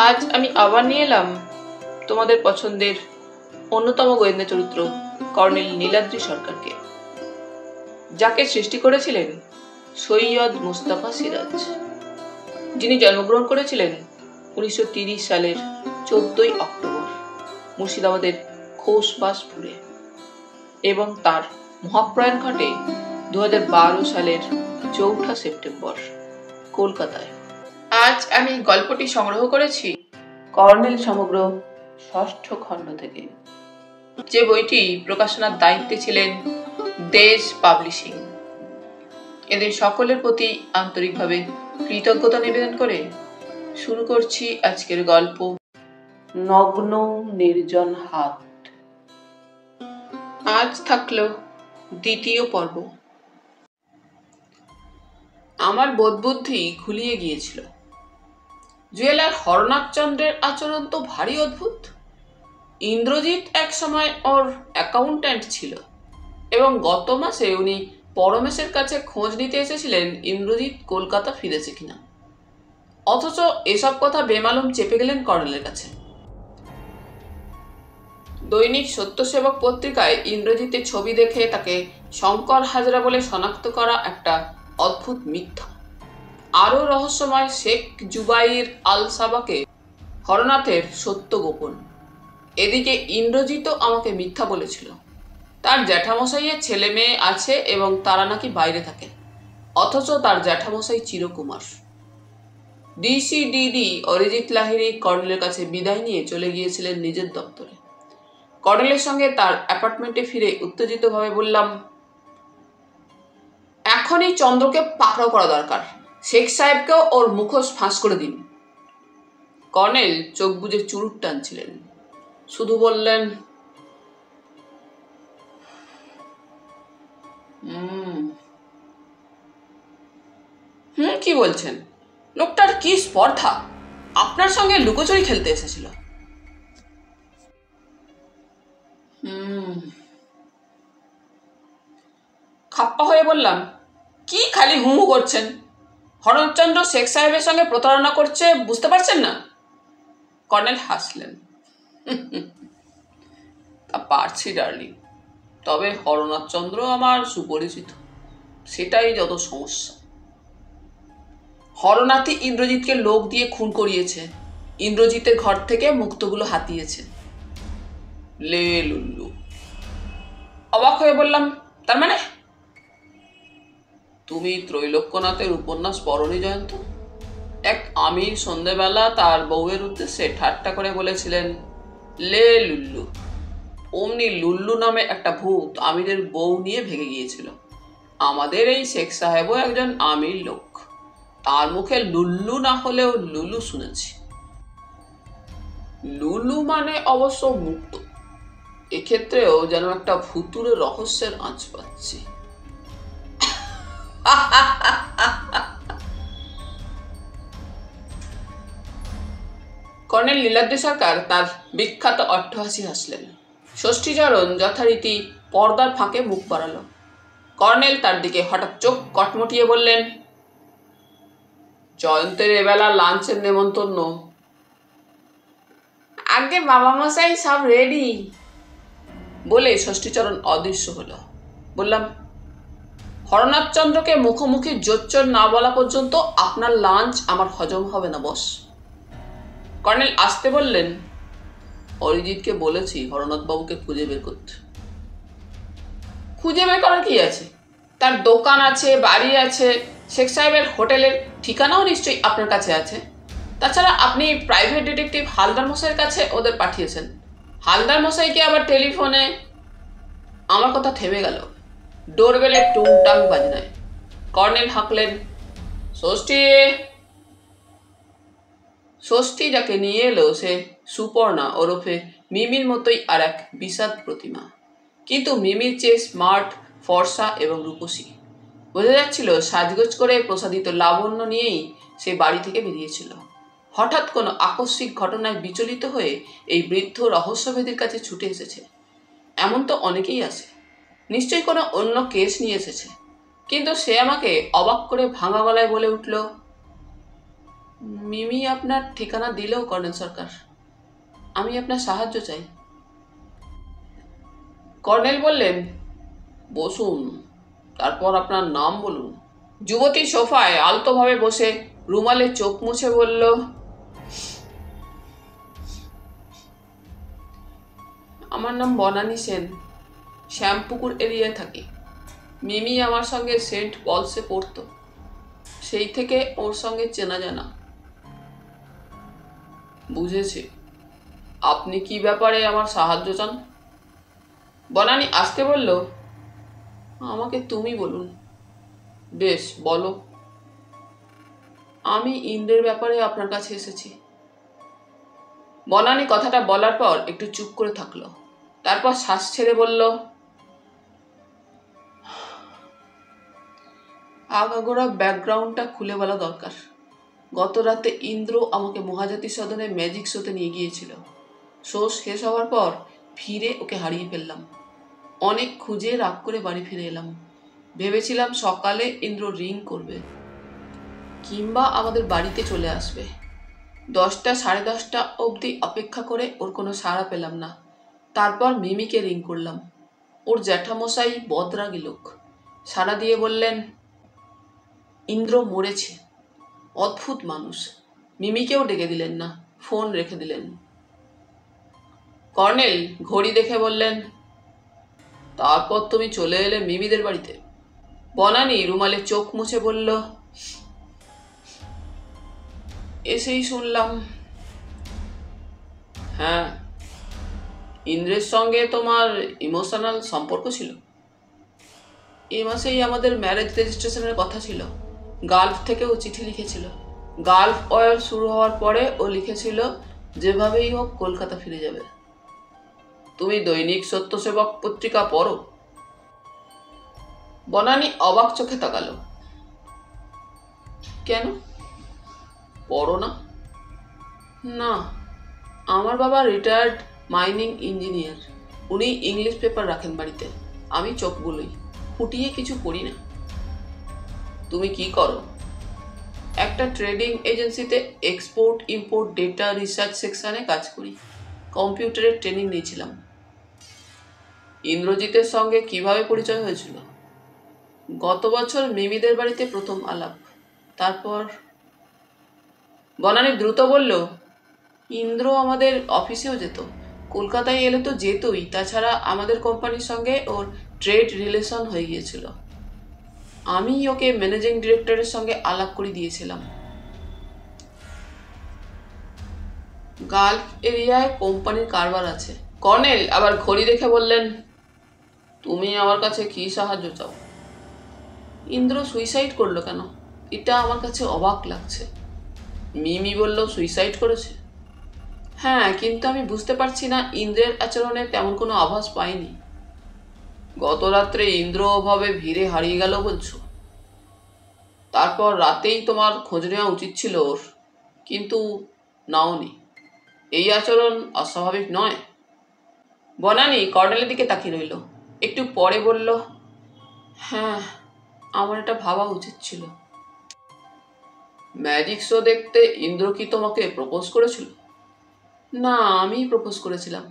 আজ আমি আবার নিয়ে এলাম তোমাদের পছন্দের অন্যতম গোয়েন্দা চরিত্র কর্নেল নীলাদ্রি সরকারকে, যাকে সৃষ্টি করেছিলেন সৈয়দ মুস্তাফা সিরাজ, যিনি জন্মগ্রহণ করেছিলেন 1930 সালের 14ই অক্টোবর মুর্শিদাবাদের খোসবাসপুরে এবং তার মহাপ্রয়াণ ঘটে 2012 সালের 4 সেপ্টেম্বর কলকাতায়। আজ আমি গল্পটি সংগ্রহ করেছি কর্নেল সমগ্র 6ষ্ঠ খণ্ড থেকে, যে বইটি প্রকাশনার দায়িত্বে ছিলেন দেশ পাবলিশিং। এদের সকলের প্রতি আন্তরিকভাবে কৃতজ্ঞতা নিবেদন করে শুরু করছি আজকের গল্প নগ্ন নির্জন হাত। আজ থাকলো দ্বিতীয় পর্ব। আমার বোধবুদ্ধি ঘুলিয়ে গিয়েছিল। জুয়েলার হরনাথ চন্দ্রের আচরণ তো ভারী অদ্ভুত। ইন্দ্রজিৎ এক সময় ওর অ্যাকাউন্ট্যান্ট ছিল এবং গত মাসে উনি পরমেশের কাছে খোঁজ নিতে এসেছিলেন ইন্দ্রজিৎ কলকাতা ফিরেছে কিনা। অথচ এসব কথা বেমালুম চেপে গেলেন কর্নেলের কাছে। দৈনিক সত্যসেবক পত্রিকায় ইন্দ্রজিতের ছবি দেখে তাকে শঙ্কর হাজরা বলে শনাক্ত করা একটা অদ্ভুত মিথ্যা। আরও রহস্যময় শেখ জুবাইর আল সাবাকে হরনাথের সত্য গোপন। এদিকে ইন্দ্রজিৎও আমাকে মিথ্যা বলেছিল। তার জ্যাঠামশাইয়ের ছেলে মেয়ে আছে এবং তারা নাকি বাইরে থাকে, অথচ তার জ্যাঠামশাই চিরকুমার। ডিসিডিডি অরিজিৎ লাহিড়ী কর্নেলের কাছে বিদায় নিয়ে চলে গিয়েছিলেন নিজের দপ্তরে। কর্নেলের সঙ্গে তার অ্যাপার্টমেন্টে ফিরে উত্তেজিতভাবে বললাম, এখনই চন্দ্রকে পাকড়াও করা দরকার। শেখ সাহেবকেও ওর মুখোশ ফাঁস করে দিন। কর্নেল চোখ বুজে চুরুট টানছিলেন, শুধু বললেন, কি বলছেন? লোকটার কি স্পর্ধা! আপনার সঙ্গে লুকোচুরি খেলতে এসেছিল। খাপ্পা হয়ে বললাম, কি খালি হু হু করছেন? হরণচন্দ্র শেখ সাহেবের সঙ্গে প্রতারণা করছে, বুঝতে পারছেন না? কর্নেল হাসলেন। তা পারছি ডার্লিং, তবে হরনাথচন্দ্র আমার সুপরিচিত, সেটাই যত সমস্যা। হরনাথই ইন্দ্রজিৎকে লোক দিয়ে খুন করিয়েছে, ইন্দ্রজিতের ঘর থেকে মুক্তগুলো হাতিয়েছে। লে লুল্লু। অবাক হয়ে বললাম, তার মানে? তুমি ত্রৈলোক্যনাথের উপন্যাস পড়নি জয়ন্ত? এক আমির সন্ধ্যেবেলা তার বউয়ের উদ্দেশ্যে ঠাট্টা করে বলেছিলেন, লে লুল্লু। অমনি লুল্লু নামে একটা ভূত আমিরের বউ নিয়ে ভেগে গিয়েছিল। আমাদের এই শেখ সাহেবও একজন আমির লোক, তার মুখে লুল্লু না হলেও লুলু শুনেছি। লুলু মানে অবশ্য মুক্ত। এক্ষেত্রেও যেন একটা ভুতুরে রহস্যের আঁচ পাচ্ছি। কর্নেল নীলাদ্রি সরকার তার বিখ্যাত অট্টহাসি হাসলেন। ষষ্ঠীচরণ যথারীতি পর্দার ফাঁকে মুখ বাড়ালো। কর্নেল তার দিকে হঠাৎ চোখ কটমটিয়ে বললেন, জয়ন্তের এবেলা লাঞ্চের নেমন্তন্ন। আগে বাবা মশাই সব রেডি বলে ষষ্ঠীচরণ অদৃশ্য হলো। বললাম, হরনাথচন্দ্রকে মুখোমুখি জোচ্চর না বলা পর্যন্ত আপনার লাঞ্চ আমার হজম হবে না বস। কর্নেল আসতে বললেন, অরিজিৎকে বলেছি হরনাথবাবুকে খুঁজে বের করতে। খুঁজে বের করার কি আছে? তার দোকান আছে, বাড়ি আছে, শেখ সাহেবের হোটেলের ঠিকানাও নিশ্চয়ই আপনার কাছে আছে। তাছাড়া আপনি প্রাইভেট ডিটেকটিভ হালদার মশাইয়ের কাছে ওদের পাঠিয়েছেন। হালদার মশাইকে আবার টেলিফোনে। আমার কথা থেমে গেল। ডোরবেলে টুংটাং বাজনায়। কর্নেল হাঁকলেন, ষষ্ঠী। ষষ্ঠী যাকে নিয়ে এলো সে সুপর্ণা ওরফে মিমির মতোই আর এক বিষাদ প্রতিমা, কিন্তু মিমির চেয়ে স্মার্ট, ফর্সা এবং রূপসী। বোঝা যাচ্ছিল সাজগোজ করে প্রসাদিত লাবণ্য নিয়েই সে বাড়ি থেকে বেরিয়েছিল। হঠাৎ কোনো আকস্মিক ঘটনায় বিচলিত হয়ে এই বৃদ্ধ রহস্যভেদীর কাছে ছুটে এসেছে। এমন তো অনেকেই আছে, নিশ্চয়ই কোনো অন্য কেস নিয়ে এসেছে। কিন্তু সে আমাকে অবাক করে ভাঙা গলায় বলে উঠল, মিমি আপনার ঠিকানা দিলেও কর্নেল সরকার, আমি আপনার সাহায্য চাই। কর্নেল বললেন, বসুন, তারপর আপনার নাম বলুন। যুবতী সোফায় আলতোভাবে বসে রুমালে চোখ মুছে বলল, আমার নাম বনানী সেন, শ্যামপুকুর এরিয়ায় থাকি। মিমি আমার সঙ্গে সেন্ট পলসে পড়তো, সেই থেকে ওর সঙ্গে চেনা জানা। বুঝেছি, আপনি কি ব্যাপারে আমার সাহায্য চান? বনানী আসতে বলল, আমাকে তুমি বলুন। বেশ, বলো। আমি ইন্দ্রের ব্যাপারে আপনার কাছে এসেছি। বনানী কথাটা বলার পর একটু চুপ করে থাকলো, তারপর শ্বাস ছেড়ে বলল, আগাগোড়া ব্যাকগ্রাউন্ডটা খুলে বলা দরকার। গত রাতে ইন্দ্র আমাকে মহাজাতি সদনে ম্যাজিক শোতে নিয়ে গিয়েছিল। শো শেষ হওয়ার পর ফিরে ওকে হারিয়ে ফেললাম। অনেক খুঁজে রাগ করে বাড়ি ফিরে এলাম। ভেবেছিলাম সকালে ইন্দ্র রিং করবে কিংবা আমাদের বাড়িতে চলে আসবে। 10টা সাড়ে 10টা অবধি অপেক্ষা করে ওর কোনো সাড়া পেলাম না। তারপর মিমিকে রিং করলাম। ওর জ্যাঠামশাই বদরাগী লোক, সাড়া দিয়ে বললেন, ইন্দ্র মরেছে। অদ্ভুত মানুষ। মিমিকেও ডেকে দিলেন না, ফোন রেখে দিলেন। কর্নেল ঘড়ি দেখে বললেন, তারপর তুমি চলে এলে মিমিদের বাড়িতে? বনানী রুমালে চোখ মুছে বলল, এসেই শুনলাম। হ্যাঁ, ইন্দ্রের সঙ্গে তোমার ইমোশনাল সম্পর্ক ছিল। এ মাসেই আমাদের ম্যারেজ রেজিস্ট্রেশনের কথা ছিল। গালফ থেকে ও চিঠি লিখেছিল। গালফ ওয়ার শুরু হওয়ার পরে ও লিখেছিল যেভাবেই হোক কলকাতা ফিরে যাবে। তুমি দৈনিক সত্যসেবক পত্রিকা পড়ো? বনানী অবাক চোখে তাকালো। কেন, পড়ো না? না, আমার বাবা রিটায়ার্ড মাইনিং ইঞ্জিনিয়ার। উনি ইংলিশ পেপার রাখেন বাড়িতে। আমি চোখ বুলোই, ফুটিয়ে কিছু পড়ি না। তুমি কি করো? একটা ট্রেডিং এজেন্সিতে এক্সপোর্ট ইম্পোর্ট ডেটা রিসার্চ সেকশনে কাজ করি। কম্পিউটারের ট্রেনিং নিয়েছিলাম। ইন্দ্রজিতের সঙ্গে কিভাবে পরিচয় হয়েছিল? গত বছর মিমিদের বাড়িতে প্রথম আলাপ। তারপর? বনানী দ্রুত বলল, ইন্দ্র আমাদের অফিসেও যেত। কলকাতায় এলে তো যেতই, তাছাড়া আমাদের কোম্পানির সঙ্গে ওর ট্রেড রিলেশন হয়ে গিয়েছিল। আমি ওকে ম্যানেজিং ডিরেক্টরের সঙ্গে আলাপ করে দিয়েছিলাম। গালফ এরিয়ায় কোম্পানির কারবার আছে। কর্নেল আবার ঘড়ি দেখে বললেন, তুমি আমার কাছে কি সাহায্য চাও? ইন্দ্র সুইসাইড করলো কেন, এটা আমার কাছে অবাক লাগছে। মিমি বলল সুইসাইড করেছে। হ্যাঁ, কিন্তু আমি বুঝতে পারছি না, ইন্দ্রের আচরণে তেমন কোনো আভাস পাইনি। গত রাত্রে ইন্দ্র ওভাবে ভিড়ে হারিয়ে গেল বলছো? তারপর রাতেই তোমার খোঁজ নেওয়া উচিত ছিল ওর, কিন্তু নাওনি। এই আচরণ অস্বাভাবিক নয়। বনানী কর্নেলের দিকে তাকিয়ে রইল, একটু পরে বলল, হ্যাঁ, আমার এটা ভাবা উচিত ছিল। ম্যাজিক শো দেখতে ইন্দ্র কি তোমাকে প্রপোজ করেছিল? না, আমি প্রপোজ করেছিলাম।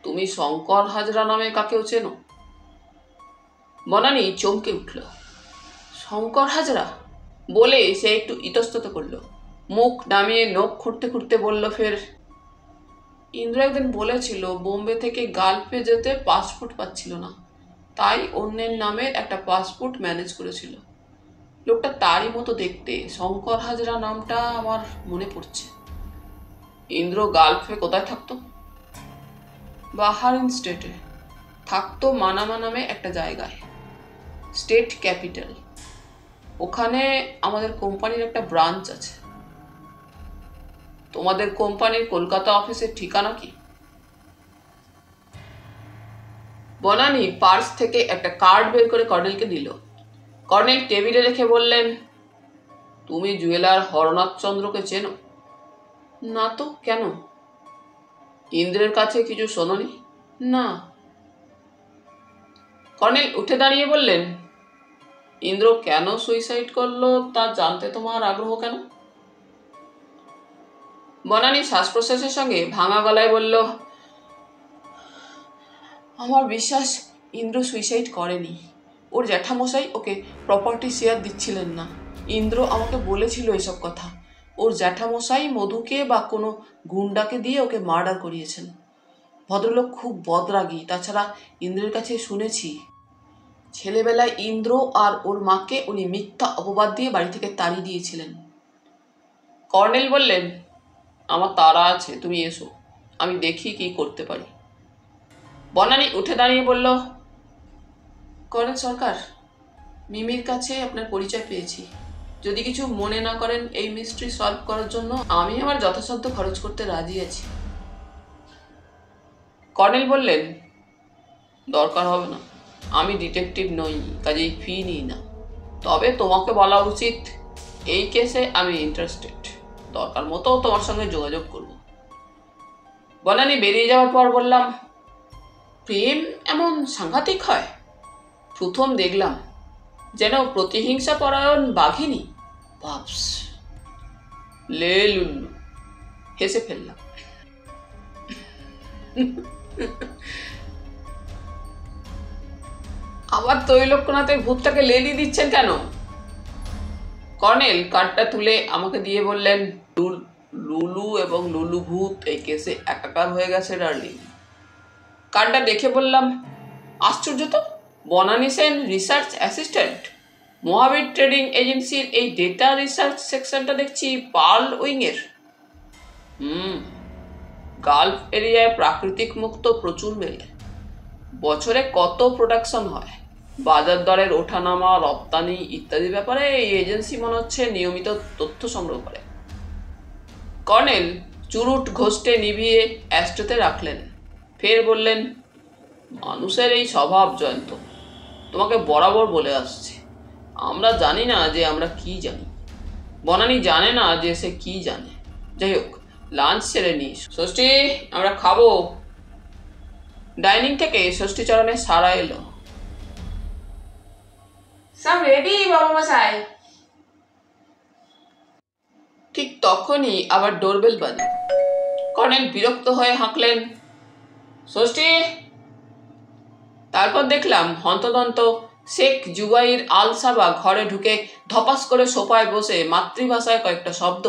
তুমি শঙ্কর হাজরা নামে কাকেও চেনো? বনানী চমকে উঠল। শঙ্কর হাজরা বলে সে একটু ইতস্তত করল, মুখ নামিয়ে নখ খুঁড়তে খুঁড়তে বলল ফের, ইন্দ্র একদিন বলেছিল বোম্বে থেকে গালফে যেতে পাসপোর্ট পাচ্ছিল না, তাই অন্যের নামের একটা পাসপোর্ট ম্যানেজ করেছিল। লোকটা তারই মতো দেখতে। শঙ্কর হাজরা নামটা আমার মনে পড়ছে। ইন্দ্র গালফে কোথায় থাকতো? বাহারিন স্টেটে থাকতো, মানামা নামে একটা জায়গায়, স্টেট ক্যাপিটাল। ওখানে আমাদের কোম্পানির একটা ব্রাঞ্চ আছে। তোমাদের কোম্পানির কলকাতা অফিসের ঠিকানা কি? বনানী পার্স থেকে একটা কার্ড বের করে কর্নেলকে দিল। কর্নেল টেবিলে রেখে বললেন, তুমি জুয়েলার হরনাথ চন্দ্রকে চেনো? না তো, কেন? ইন্দ্রের কাছে কিছু শোনোনি? না। কর্নেল উঠে দাঁড়িয়ে বললেন, ইন্দ্র কেন সুইসাইড করলো তা জানতে তোমার আগ্রহ কেন? বনানী শ্বাস প্রশ্বাসের সঙ্গে ভাঙা গলায় বলল, আমার বিশ্বাস ইন্দ্র সুইসাইড করেনি। ওর জ্যাঠামশাই ওকে প্রপার্টি শেয়ার দিচ্ছিলেন না। ইন্দ্র আমাকে বলেছিল এসব কথা। ওর জ্যাঠামশাই মধুকে বা কোনো গুন্ডাকে দিয়ে ওকে মার্ডার করিয়েছেন। ভদ্রলোক খুব বদরাগী। তাছাড়া ইন্দ্রের কাছে শুনেছি ছেলেবেলায় ইন্দ্র আর ওর মাকে উনি মিথ্যা অপবাদ দিয়ে বাড়ি থেকে তাড়িয়ে দিয়েছিলেন। কর্নেল বললেন, আমার তাড়া আছে, তুমি এসো, আমি দেখি কি করতে পারি। বনানী উঠে দাঁড়িয়ে বলল, কর্নেল সরকার, মিমির কাছে আপনার পরিচয় পেয়েছি। যদি কিছু মনে না করেন, এই মিস্ট্রি সলভ করার জন্য আমি আমার যথাসাধ্য খরচ করতে রাজি আছি। কর্নেল বললেন, দরকার হবে না, আমি ডিটেকটিভ নই, কাজেই ফি নিই না। তবে তোমাকে বলা উচিত, এই কেসে আমি ইন্টারেস্টেড। দরকার মতো তোমার সঙ্গে যোগাযোগ করব। বনানী বেরিয়ে যাওয়ার পর বললাম, প্রেম এমন সাংঘাতিক হয়? প্রথম দেখলাম, যেন প্রতিহিংসা পরায়ণ বাঘিনী। ভাবস লে লুল্লু। হেসে ফেললাম। আবার তৈলক্যনাথের ভূতটাকে লেলি দিচ্ছেন কেন? কর্নেল কার্ডটা তুলে আমাকে দিয়ে বললেন, লুলু এবং লুলু ভূত এই কেসে একাকার হয়ে গেছে ডার্লিং। কার্ডটা দেখে বললাম, আশ্চর্য তো, বনানী সেন রিসার্চ অ্যাসিস্ট্যান্ট। মহাবীর ট্রেডিং এজেন্সির এই ডেটা রিসার্চ সেকশনটা দেখছি পার্ল উইংয়ের। গালফ এরিয়ায় প্রাকৃতিক মুক্ত প্রচুর মেলে। বছরে কত প্রোডাকশন হয়, বাজার দরের ওঠানামা, রপ্তানি ইত্যাদি ব্যাপারে এই এজেন্সি মনে হচ্ছে নিয়মিত তথ্য সংগ্রহ করে। কর্নেল চুরুট ঘষটে নিভিয়ে অ্যাস্ট্রোতে রাখলেন। ফের বললেন, মানুষের এই স্বভাব জয়ন্ত, তোমাকে বরাবর বলে আসছে, আমরা জানি না যে আমরা কি জানি। বনানী জানে না যে সে কি জানে। যাই হোক, লাঞ্চ সেরে নি। ষষ্ঠী, আমরা খাবো। ডাইনিং থেকে ষষ্ঠীচরণের সাড়া এলো, সব রেডি বাবা মশাই। ঠিক তখনই আবার ডোরবেল বাজে। কর্নেল বিরক্ত হয়ে হাঁকলেন, ষষ্ঠী। তারপর দেখলাম হন্তদন্ত শেখ জুবাইর আল সাবা ঘরে ঢুকে ধপাস করে সোফায় বসে মাতৃভাষায় কয়েকটা শব্দ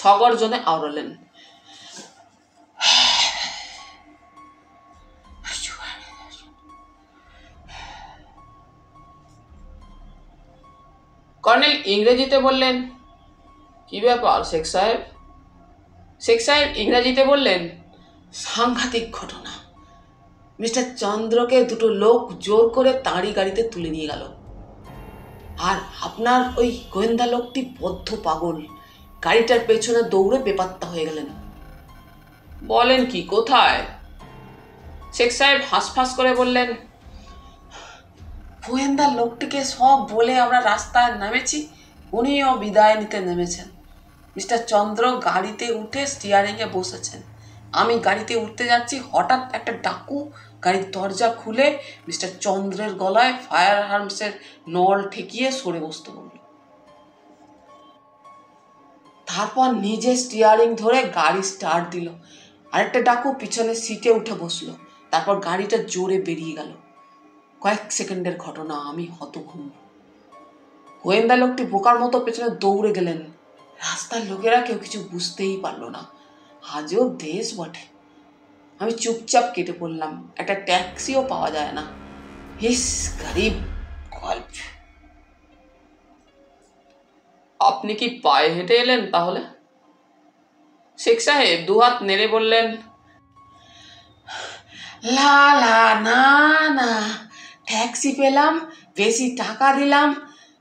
সগর্জনে আওড়ালেন। কর্নেল ইংরেজিতে বললেন, কি ব্যাপার শেখ সাহেব? শেখ সাহেব ইংরেজিতে বললেন, সাংঘাতিক ঘটনা। মিস্টার চন্দ্রকে দুটো লোক জোর করে তাঁরই গাড়িতে তুলে নিয়ে গেল। আর আপনার ওই গোয়েন্দা লোকটি বদ্ধ পাগল, গাড়িটার পেছনে দৌড়ে বেপাত্তা হয়ে গেলেন। বলেন কি, কোথায়? শেখ সাহেব হাঁসফাঁস করে বললেন, গোয়েন্দা লোকটিকে সব বলে আমরা রাস্তায় নেমেছি, উনিও বিদায় নিতে নেমেছেন। মিস্টার চন্দ্র গাড়িতে উঠে স্টিয়ারিংয়ে বসেছেন। আমি গাড়িতে উঠতে যাচ্ছি, হঠাৎ একটা ডাকু গাড়ির দরজা খুলে মিস্টার চন্দ্রের গলায় ফায়ার আর্মসের নল ঠেকিয়ে সরে বসতে বলল। তারপর নিজে স্টিয়ারিং ধরে গাড়ি স্টার্ট দিল। আরেকটা ডাকু পিছনের সিটে উঠে বসলো। তারপর গাড়িটা জোরে বেরিয়ে গেল। কয়েক সেকেন্ডের ঘটনা, আমি হতভম্ব। গোয়েন্দা লোকটি বোকার মতো পেছনে দৌড়ে গেলেন। রাস্তার লোকেরা কেউ কিছু বুঝতেই পারল না। আজও দেশ বটে। আমি চুপচাপ কেটে পড়লাম। একটা ট্যাক্সিও পাওয়া যায় না। হিস, গরিব গল্প। আপনি কি পায়ে হেঁটে এলেন তাহলে? শেখ সাহেব দুহাত নেড়ে বললেন, লা লা, না না, ট্যাক্সি পেলাম, বেশি টাকা দিলাম,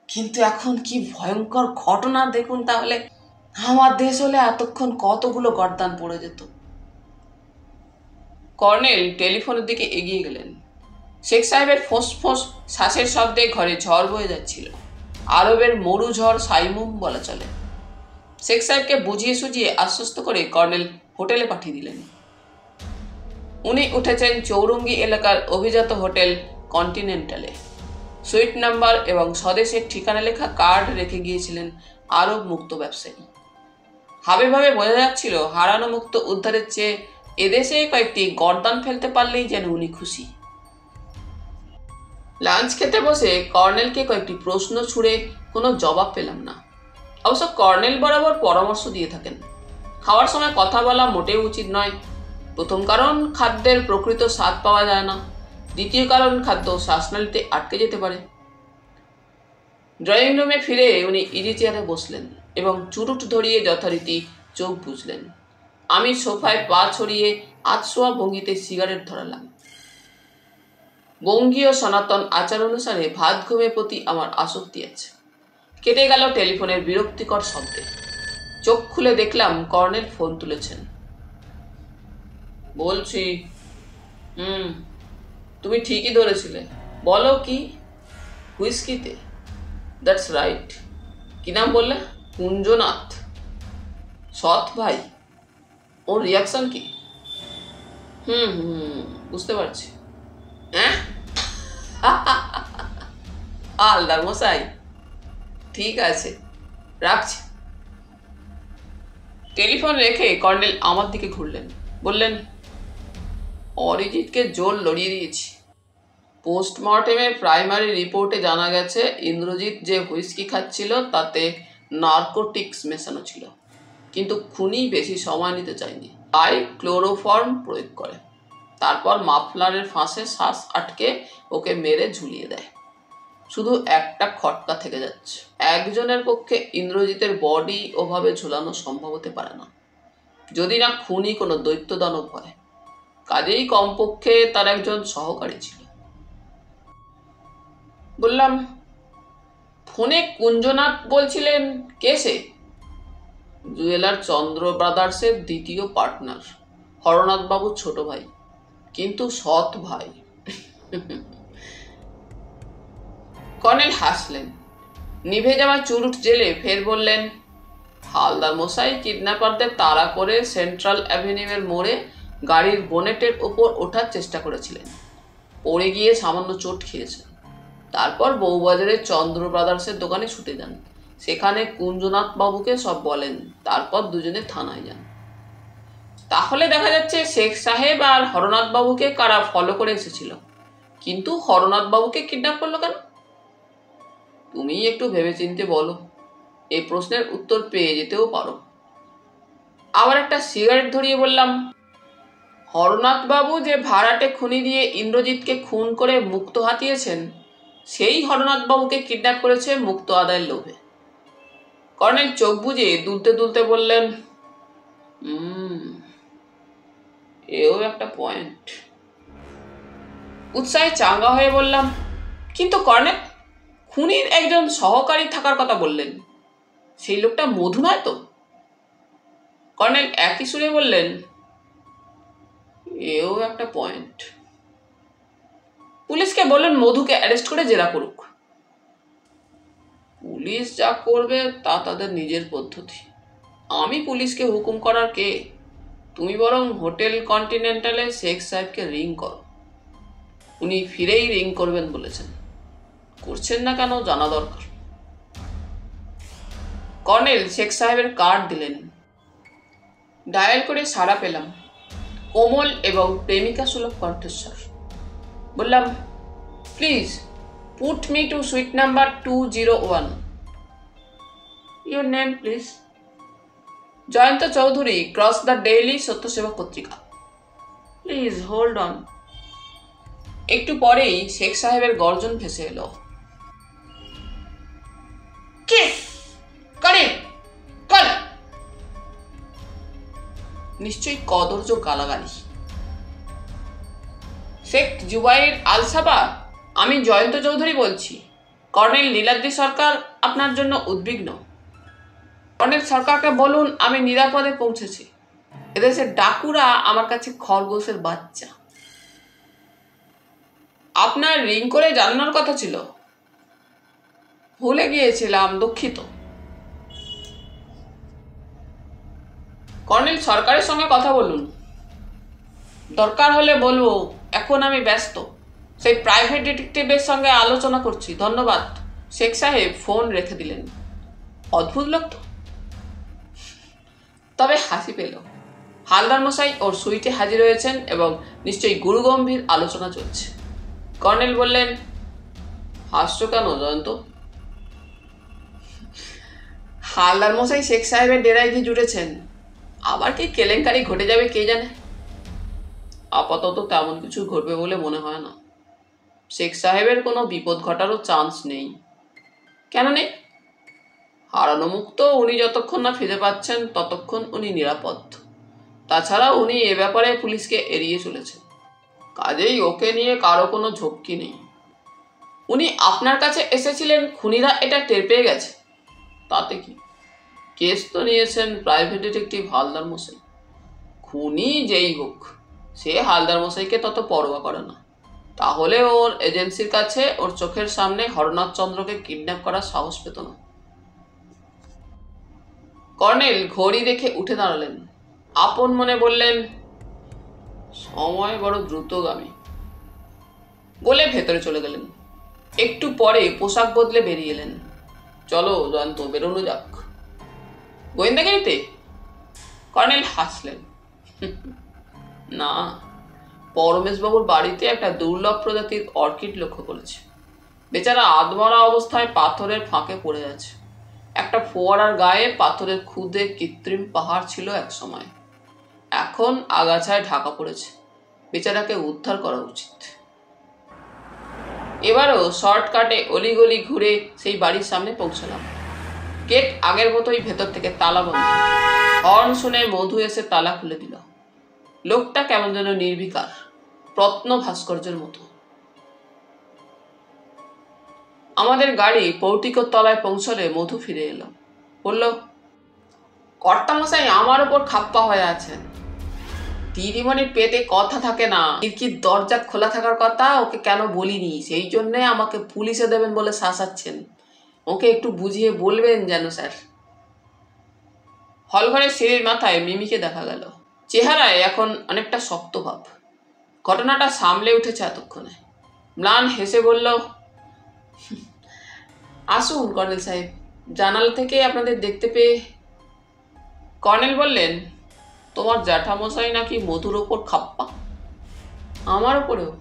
কিন্তু এখন কি ভয়ঙ্কর ঘটনা দেখুন তাহলে। আমার দেশ হলে এতক্ষণ কতগুলো গর্দান পড়ে যেত। কর্নেল টেলিফোনের দিকে এগিয়ে গেলেন। শেখ সাহেবের ফোঁস ফোঁস শ্বাসের শব্দে ঘরে ঝড় বয়ে যাচ্ছিল। আরবের মরু ঝড় সাইমুম বলা চলে। শেখ সাহেবকে বুঝিয়ে সুঝিয়ে আশ্বস্ত করে কর্নেল হোটেলে পাঠিয়ে দিলেন। উনি উঠেছেন চৌরঙ্গি এলাকার অভিজাত হোটেল কন্টিনেন্টালে। সুইট নাম্বার এবং স্বদেশের ঠিকানা লেখা কার্ড রেখে গিয়েছিলেন আরব মুক্ত ব্যবসায়ী। ভাবে ভাবে বোঝা যাচ্ছিল হারানো মুক্ত উদ্ধারের চেয়ে এদেশে কয়েকটি গর্দান ফেলতে পারলেই যেন উনি খুশি। লাঞ্চ খেতে বসে কর্নেলকে কয়েকটি প্রশ্ন ছুড়ে কোনো জবাব পেলাম না। অবশ্য কর্নেল বরাবর পরামর্শ দিয়ে থাকেন, খাওয়ার সময় কথা বলা মোটেও উচিত নয়। প্রথম কারণ, খাদ্যের প্রকৃত স্বাদ পাওয়া যায় না। দ্বিতীয় কারণ, খাদ্য শ্বাসনালীতে আটকে যেতে পারে। ড্রয়িং রুমে ফিরে উনি ইজি চেয়ারে বসলেন এবং চুরুট ধরিয়ে যথারীতি চোখ বুঝলেন। আমি সোফায় পা ছড়িয়ে আধশোয়া ভঙ্গিতে সিগারেট ধরালাম। বঙ্গীয় সনাতন আচার অনুসারে ভাত ঘুমের প্রতি আমার আসক্তি আছে। কেটে গেল টেলিফোনের বিরক্তিকর শব্দে। চোখ খুলে দেখলাম কর্নেল ফোন তুলেছেন। বলছি। তুমি ঠিকই ধরেছিলে। বলো কি? হুইস্কিতে? That's right. কি নাম বললে? কুঞ্জনাথ। সৎ ভাই? ওর রিয়াকশন কি? বুঝতে পারছি। হ্যাঁ, হালদার মশাই, ঠিক আছে, রাখছি। টেলিফোন রেখে কর্নেল আমার দিকে ঘুরলেন, বললেন, অরিজিৎকে জোর লড়িয়ে দিয়েছি। পোস্টমর্টেমের প্রাইমারি রিপোর্টে জানা গেছে ইন্দ্রজিৎ যে হুইস্কি খাচ্ছিল তাতে নার্কোটিক্স মেশানো ছিল, কিন্তু খুনি বেশি সময় নিতে চায়নি, তাই ক্লোরোফর্ম প্রয়োগ করে। তারপর মাফলারের ফাঁসে শ্বাস আটকে ওকে মেরে ঝুলিয়ে দেয়। শুধু একটা খটকা থেকে যাচ্ছে, একজনের পক্ষে ইন্দ্রজিতের বডি ওভাবে ঝুলানো সম্ভব হতে পারে না, যদি না খুনি কোনো দৈত্য দানব হয়। কাজেই কমপক্ষে তার একজন সহকারী ছিল। বললাম, ফোনে কুঞ্জনাথ বলছিলেন, কে সে? জুয়েলার চন্দ্র ব্রাদার্সের দ্বিতীয় পার্টনার, হরনাথ বাবুর ছোট ভাই, কিন্তু সৎ ভাই। কর্নেল হাসলেন। নিভে যাওয়া চুরুট জেলে ফের বললেন, হালদার মশাই কিডন্যাপারদের তাড়া করে সেন্ট্রাল অ্যাভিনিউয়ের মোড়ে গাড়ির বোনেটের ওপর ওঠার চেষ্টা করেছিলেন। পড়ে গিয়ে সামান্য চোট খেয়েছেন। তারপর বউবাজারের চন্দ্র ব্রাদার্সের দোকানে ছুটে যান। সেখানে কুঞ্জনাথ বাবুকে সব বলেন। তারপর দুজনে থানায় যান। তাহলে দেখা যাচ্ছে শেখ সাহেব আর হরনাথ বাবুকে কারা ফলো করে এসেছিল, কিন্তু হরনাথ বাবুকে কিডন্যাপ করলো কেন? তুমি একটু ভেবেচিন্তে বলো। এই প্রশ্নের উত্তর পেয়ে যেতেও পারো। আবার একটা সিগারেট ধরিয়ে বললাম, হরনাথ বাবু যে ভাড়াটে খুনি দিয়ে ইন্দ্রজিৎকে খুন করে মুক্ত হাতিয়েছেন, সেই হরনাথ বাবুকে কিডন্যাপ করেছে মুক্ত আদায়ের লোভে। কর্নেল চোখ বুজে দুলতে দুলতে বললেন, এও একটা পয়েন্ট। উৎসাহে চাঙ্গা হয়ে বললাম, কিন্তু কর্নেল, খুনির একজন সহকারী থাকার কথা বললেন, সেই লোকটা মধু নয় তো? কর্নেল একই সুরে বললেন, এও একটা পয়েন্ট। পুলিশকে বললেন মধুকে অ্যারেস্ট করে জেরা করুক। পুলিশ যা করবে তা তাদের নিজের পদ্ধতি। আমি পুলিশকে হুকুম করার কে? তুমি বরং হোটেল কন্টিনেন্টালে শেখ সাহেবকে রিং করো। উনি ফিরেই রিং করবেন বলেছেন। করছেন না কেন জানা দরকার। কর্নেল শেখ সাহেবের কার্ড দিলেন। ডায়াল করে সাড়া পেলাম। কোমল এবং প্রেমিকা সুলভ কণ্ঠস্বর। বললাম, please put me to suite number 201। Your name please? Joyanta Chowdhury, cross the daily Satyaseba পত্রিকা। Please hold on. একটু পরেই শেখ সাহেবের গর্জন ভেসে এলো, কে? করেন কল। নিশ্চয়ই কদর্য গালাগালি। শেখ জুবাইর আল সাবা, আমি জয়ন্ত চৌধুরী বলছি। কর্নেল নীলাদ্রি সরকার আপনার জন্য উদ্বিগ্ন। কর্নেল সরকারকে বলুন আমি নিরাপদে পৌঁছেছি। এদেশের ডাকুরা আমার কাছে খরগোশের বাচ্চা। আপনার রিং করে জানানোর কথা ছিল। ভুলে গিয়েছিলাম, দুঃখিত। কর্নেল সরকারের সঙ্গে কথা বলুন। দরকার হলে বলবো, এখন আমি ব্যস্ত। সেই প্রাইভেট ডিটেকটিভের সঙ্গে আলোচনা করছি, ধন্যবাদ। শেখ সাহেব ফোন রেখে দিলেন। অদ্ভুত লোক তো। তবে হাসি পেল। হালদার মশাই ওর সুইটে হাজির হয়েছেন এবং নিশ্চয়ই গুরুগম্ভীর আলোচনা চলছে। কর্নেল বললেন, হাসছো কেন জয়ন্ত? হালদার মশাই শেখ সাহেবের ডেরায় গিয়ে জুটেছেন। আবার কি কেলেঙ্কারি ঘটে যাবে কে জানে। আপাতত তেমন কিছু ঘটবে বলে মনে হয় না। শেখ সাহেবের কোনো বিপদ ঘটারও চান্স নেই। কেন নেই? হারানো মুক্ত উনি যতক্ষণ না ফিরে পাচ্ছেন ততক্ষণ উনি নিরাপদ। তাছাড়া উনি এ ব্যাপারে পুলিশকে এড়িয়ে চলেছেন। কাজেই ওকে নিয়ে কারো কোনো ঝক্কি নেই। উনি আপনার কাছে এসেছিলেন, খুনিরা এটা টের পেয়ে গেছে। তাতে কি? কেস তো নিয়েছেন প্রাইভেট ডিটেকটিভ হালদার মশাই। খুনি যেই হোক, সে হালদার মশাইকে তত পরোয়া করে না। তাহলে ওর এজেন্সির কাছে ওর চোখের সামনে হরনাথ চন্দ্রকে কিডন্যাপ করার সাহস পেত না। কর্নেল ঘড়ি দেখে উঠে দাঁড়ালেন। আপন মনে বললেন, সময় বড় দ্রুতগামী। বলে ভেতরে চলে গেলেন। একটু পরে পোশাক বদলে বেরিয়ে এলেন। চলো জয়ন্ত, বেরোনো যাক। গোয়েন্দাগিরিতে? কর্নেল হাসলেন। না, পরমেশবাবুর বাড়িতে একটা দুর্লভ প্রজাতির অর্কিড লক্ষ্য করেছে। বেচারা আধমরা অবস্থায় পাথরের ফাঁকে পড়ে আছে। একটা ফোয়ারার গায়ে পাথরের খুদে কৃত্রিম পাহাড় ছিল এক সময়। এখন আগাছায় ঢাকা পড়েছে। বেচারাকে উদ্ধার করা উচিত। এবারও শর্টকাটে অলিগলি ঘুরে সেই বাড়ির সামনে পৌঁছলাম। গেট আগের মতোই ভেতর থেকে তালা বন্ধ। হর্ন শুনে মধু এসে তালা খুলে দিল। লোকটা কেমন যেন নির্বিকার, প্রত্ন ভাস্কর্যের মতো। আমাদের গাড়ি পৌটিকর তলায় পৌঁছলে মধু ফিরে এলো। বলল, কর্তামশাই আমার ওপর খাপ্পা হয়ে আছেন। দিদিমণির পেটে কথা থাকে না। খিড়কির দরজা খোলা থাকার কথা ওকে কেন বলিনি, সেই জন্যে আমাকে পুলিশে দেবেন বলে শাসাচ্ছেন। ওকে একটু বুঝিয়ে বলবেন যেন স্যার। হলঘরের সিঁড়ির মাথায় মিমিকে দেখা গেল। চেহারায় এখন অনেকটা শক্ত ভাব। ঘটনাটা সামলে উঠেছে এতক্ষণে। ম্লান হেসে বলল, আসুন কর্নেল সাহেব, জানালা থেকে আপনাদের দেখতে পেয়ে। কর্নেল বললেন, তোমার জ্যাঠামশাই নাকি মধুর ওপর খাপ্পা। আমার ওপরেও।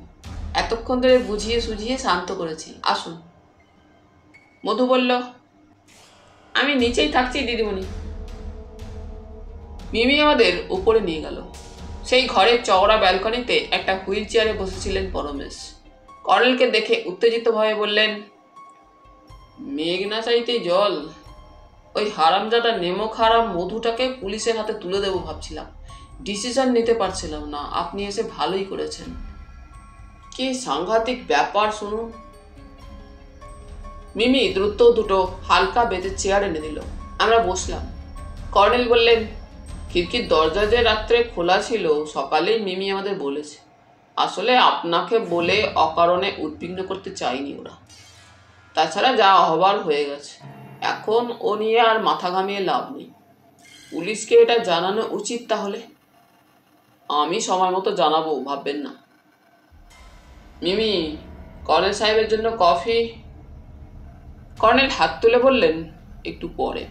এতক্ষণ ধরে বুঝিয়ে সুঝিয়ে শান্ত করেছি, আসুন। মধু বলল, আমি নিচেই থাকছি দিদিমণি। মিমি আমাদের উপরে নিয়ে গেল। সেই ঘরের চওড়া ব্যালকনিতে একটা হুইল চেয়ারে বসেছিলেন পরমেশ। কর্নেলকে দেখে উত্তেজিতভাবে বললেন, মেঘ না চাইতেই জল। ওই হারামজাদা নেমক হারাম মধুটাকে পুলিশের হাতে তুলে দেবো ভাবছিলাম। ডিসিশন নিতে পারছিলাম না। আপনি এসে ভালোই করেছেন। কি সাংঘাতিক ব্যাপার শুনুন। মিমি দ্রুত দুটো হালকা বেতের চেয়ার এনে দিল। আমরা বসলাম। কর্নেল বললেন, খিড়কির দরজা যে রাত্রে খোলা ছিল, সকালেই মিমি আমাদের বলেছে। আসলে আপনাকে বলে অকারণে উদ্বিগ্ন করতে চাইনি ওরা। তাছাড়া যা হবার হয়ে গেছে। এখন ও নিয়ে আর মাথা ঘামিয়ে লাভ নেই। পুলিশকে এটা জানানো উচিত। তাহলে আমি সময় মতো জানাবো, ভাববেন না। মিমি, কর্নেল সাহেবের জন্য কফি। কর্নেল হাত তুলে বললেন, একটু পরে।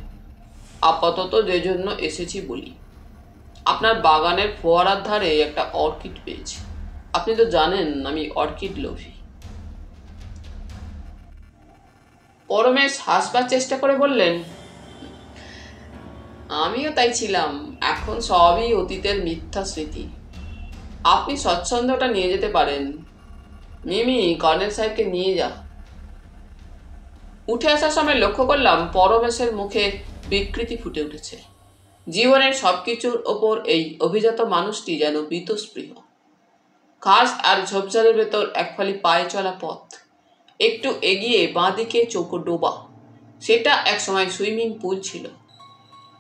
আপাতত যে জন্য এসেছি বলি। আপনার বাগানের ফোয়ারার ধারে একটা অর্কিড পেয়েছি। আপনি তো জানেন আমি অর্কিড লোভী। পরমেশ হাসবার চেষ্টা করে বললেন, আমিও তাই ছিলাম। এখন সবই অতীতের মিথ্যা স্মৃতি। আপনি স্বচ্ছন্দটা নিয়ে যেতে পারেন। মিমি, কর্নেল সাহেবকে নিয়ে যা। উঠে আসার সময় লক্ষ্য করলাম পরমেশের মুখে বিকৃতি ফুটে উঠেছে। জীবনের সবকিছুর ওপর এই অভিজাত মানুষটি যেন বীতস্পৃহ। ঘাস আর ঝোপঝাড়ের ভেতর এক ফালি পায়ে চলা পথ। একটু এগিয়ে বাঁদিকে চৌকো ডোবা। সেটা একসময় সুইমিং পুল ছিল।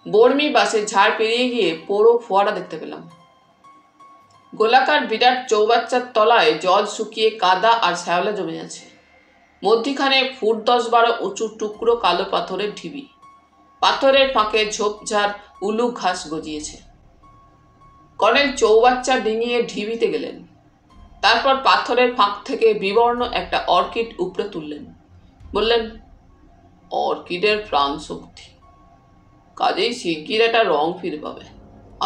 বর্মি বাসে ঝাড় পেরিয়ে গিয়ে পোড়ো ফোয়ারা দেখতে পেলাম। গোলাকার বিরাট চৌবাচ্চার তলায় জল শুকিয়ে কাদা আর শ্যাওলা জমে আছে। মধ্যিখানে ফুট 10-12 উঁচু টুকরো কালো পাথরের ঢিবি। পাথরের ফাঁকে ঝোপঝাড় উলু ঘাস গজিয়েছে। কর্নেল চৌবাচ্চা ডিঙিয়ে ঢিবিতে গেলেন। তারপর পাথরের ফাঁক থেকে বিবর্ণ একটা অর্কিড উপড়ে তুললেন। বললেন, অর্কিডের প্রাণ শক্তি। কাজেই শিগগির একটা রং ফিরে পাবে।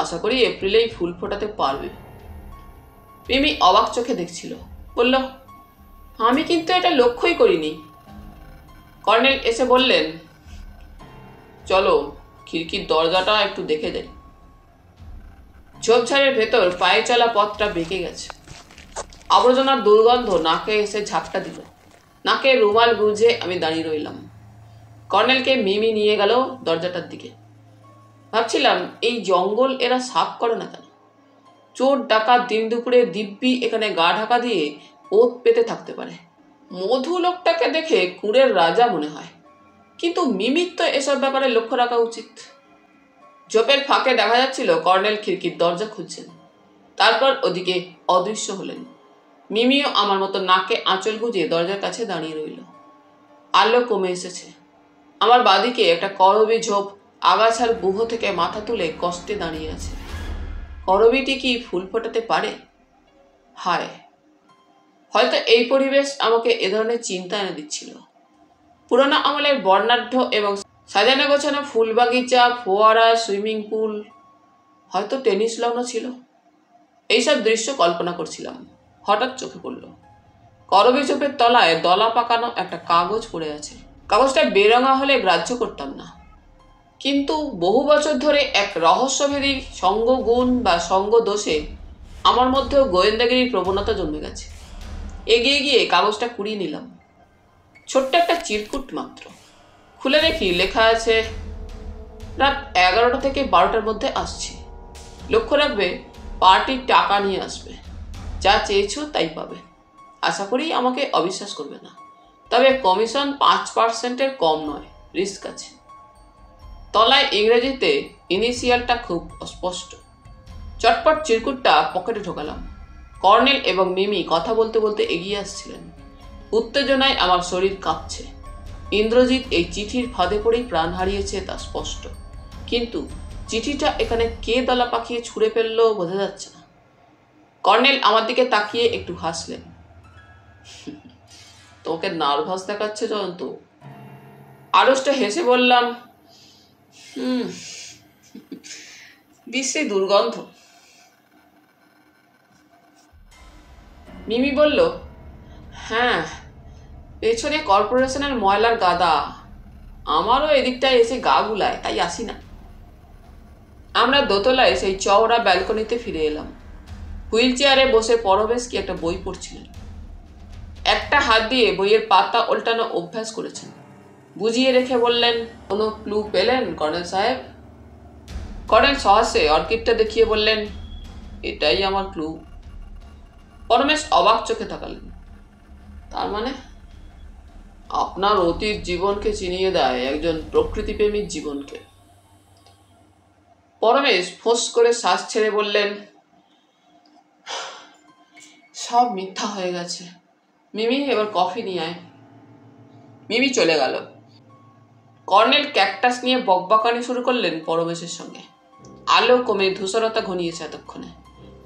আশা করি এপ্রিলেই ফুল ফোটাতে পারবে। মিমি অবাক চোখে দেখছিল, বলল, আমি কিন্তু এটা লক্ষ্যই করিনি। কর্নেল এসে বললেন, চলো খিড়কির দরজাটা একটু দেখে যাই। ঝোপঝাড়ের ভেতর পায়ে চলা পথটা বেঁকে গেছে। আবর্জনার দুর্গন্ধ নাকে এসে ঝাপটা দিল। নাকে রুমাল গুঁজে আমি দাঁড়িয়ে রইলাম। কর্নেলকে মিমি নিয়ে গেল দরজাটার দিকে। ভাবছিলাম, এই জঙ্গল এরা সাফ করে না কেন? চোর ডাকাত দিন দুপুরে দিব্যি এখানে গা ঢাকা দিয়ে ওত পেতে থাকতে পারে। মধু লোকটাকে দেখে কুঁড়ের রাজা মনে হয়, কিন্তু মিমির তো এসব ব্যাপারে লক্ষ্য রাখা উচিত। ঝোপের ফাঁকে দেখা যাচ্ছিল কর্নেল খিড়কির দরজা খুঁজছেন, তারপর ওদিকে অদৃশ্য হলেন। মিমিও আমার মতো নাকে আঁচল গুঁজে দরজার কাছে দাঁড়িয়ে রইল। আলো কমে এসেছে। আমার বাদিকে একটা করবী ঝোপ আগাছার গুহ থেকে মাথা তুলে কষ্টে দাঁড়িয়ে আছে। করবীটি কি ফুল ফোটাতে পারে? হায়, হয়তো এই পরিবেশ আমাকে এ ধরনের চিন্তা এনে দিচ্ছিল। পুরোনো আমলের বর্ণাঢ্য এবং সাজানো গোছানো ফুল বাগিচা, ফোয়ারা, সুইমিং পুল, হয়তো টেনিস লগ্ন ছিল। এইসব দৃশ্য কল্পনা করছিলাম। হঠাৎ চোখে পড়ল করবী ঝোপের তলায় দলা পাকানো একটা কাগজ পড়ে আছে। কাগজটা বেরঙা হলে গ্রাহ্য করতাম না, কিন্তু বহু বছর ধরে এক রহস্যভেদী সঙ্গ গুণ বা সঙ্গ দোষে আমার মধ্যেও গোয়েন্দাগিরির প্রবণতা জন্মে গেছে। এগিয়ে গিয়ে কাগজটা কুড়িয়ে নিলাম। ছোট্ট একটা চিরকুট মাত্র। খুলে দেখি লেখা আছে, রাত 11টা থেকে 12টার মধ্যে আসছি। লক্ষ্য রাখবে, পার্টির টাকা নিয়ে আসবে। যা চেয়েছো তাই পাবে। আশা করি আমাকে অবিশ্বাস করবে না, তবে কমিশন 5%-এর কম নয়, রিস্ক আছে। তলায় ইংরেজিতে ইনিশিয়ালটা খুব অস্পষ্ট। চটপট চিরকুটটা পকেটে ঢোকালাম। কর্নেল এবং মিমি কথা বলতে বলতে এগিয়ে আসছিলেন। উত্তেজনায় আমার শরীর কাঁপছে। ইন্দ্রজিৎ এই চিঠির ফাঁদে পড়েই প্রাণ হারিয়েছে তা স্পষ্ট, কিন্তু চিঠিটা এখানে কে দলা পাকিয়ে ছুঁড়ে ফেললো বোঝা যাচ্ছে না। কর্নেল আমার দিকে তাকিয়ে একটু হাসলেন। তোকে নার্ভাস দেখাচ্ছে জয়ন্ত। আড়ষ্ট হেসে বললাম, বিশ্রী দুর্গন্ধ। মিমি বলল, হ্যাঁ, পেছনে কর্পোরেশনের ময়লার গাদা। আমারও এদিকটায় এসে গা গুলায়, তাই আসি না। আমরা দোতলায় সেই চওড়া ব্যালকনিতে ফিরে এলাম। হুইল চেয়ারে বসে পরবেশ কি একটা বই পড়ছিলেন। একটা হাত দিয়ে বইয়ের পাতা উল্টানো অভ্যাস করেছেন। বুঝিয়ে রেখে বললেন, কোনো ক্লু পেলেন কর্নেল সাহেব? কর্নেল সহসে অর্কিডটা দেখিয়ে বললেন, এটাই আমার ক্লু। পরমেশ অবাক চোখে তাকালেন। তার মানে? আপনার অতীত জীবনকে চিনিয়ে দেয় একজন প্রকৃতিপ্রেমীর জীবনকে। পরমেশ ফোঁস করে শ্বাস ছেড়ে বললেন, সব মিথ্যা হয়ে গেছে। মিমি, এবার কফি নিয়ে আয়। মিমি চলে গেল। কর্নেল ক্যাকটাস নিয়ে বকবকানি শুরু করলেন পরমেশের সঙ্গে। আলো কমে ধূসরতা ঘনিয়েছে এতক্ষণে।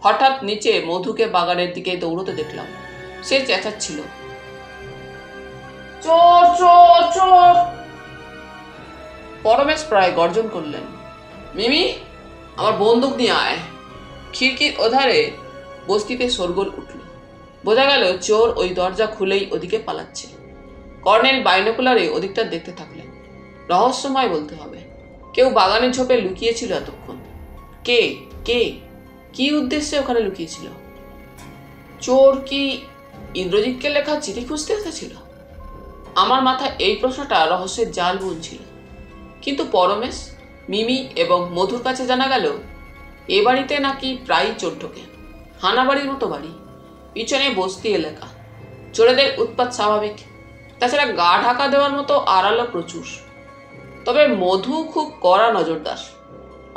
হঠাৎ নিচে মধুকে বাগানের দিকে দৌড়তে দেখলাম। সে চেঁচাচ্ছিল, চোর চোর চোর। পরমেশ প্রায় গর্জন করলেন, মিমি, আমার বন্দুক নিয়ে আয়। খিড়কির ওধারে বস্তিতে শোরগোল উঠল। বোঝা গেল চোর ওই দরজা খুলেই ওদিকে পালাচ্ছে। কর্নেল বাইনোকুলারে ওদিকটা দেখতে থাকলেন। রহস্যময় বলতে হবে। কেউ বাগানের ঝোপে লুকিয়েছিল এতক্ষণ। কে কে কি উদ্দেশ্যে ওখানে লুকিয়েছিল? চোর কি ইন্দ্রজিৎকে লেখা চিঠি খুঁজতে এসেছিল? আমার মাথায় এই প্রশ্নটা রহস্যের জাল বুনছিল। কিন্তু পরমেশ, মিমি এবং মধুর কাছে জানা গেল এ বাড়িতে নাকি প্রায়ই চোর ঢোকে। হানাবাড়ির মতো বাড়ি, পিছনে বস্তি এলাকা, চোরেদের উৎপাত স্বাভাবিক। তাছাড়া গা ঢাকা দেওয়ার মতো আড়ালো প্রচুর। তবে মধু খুব কড়া নজরদার।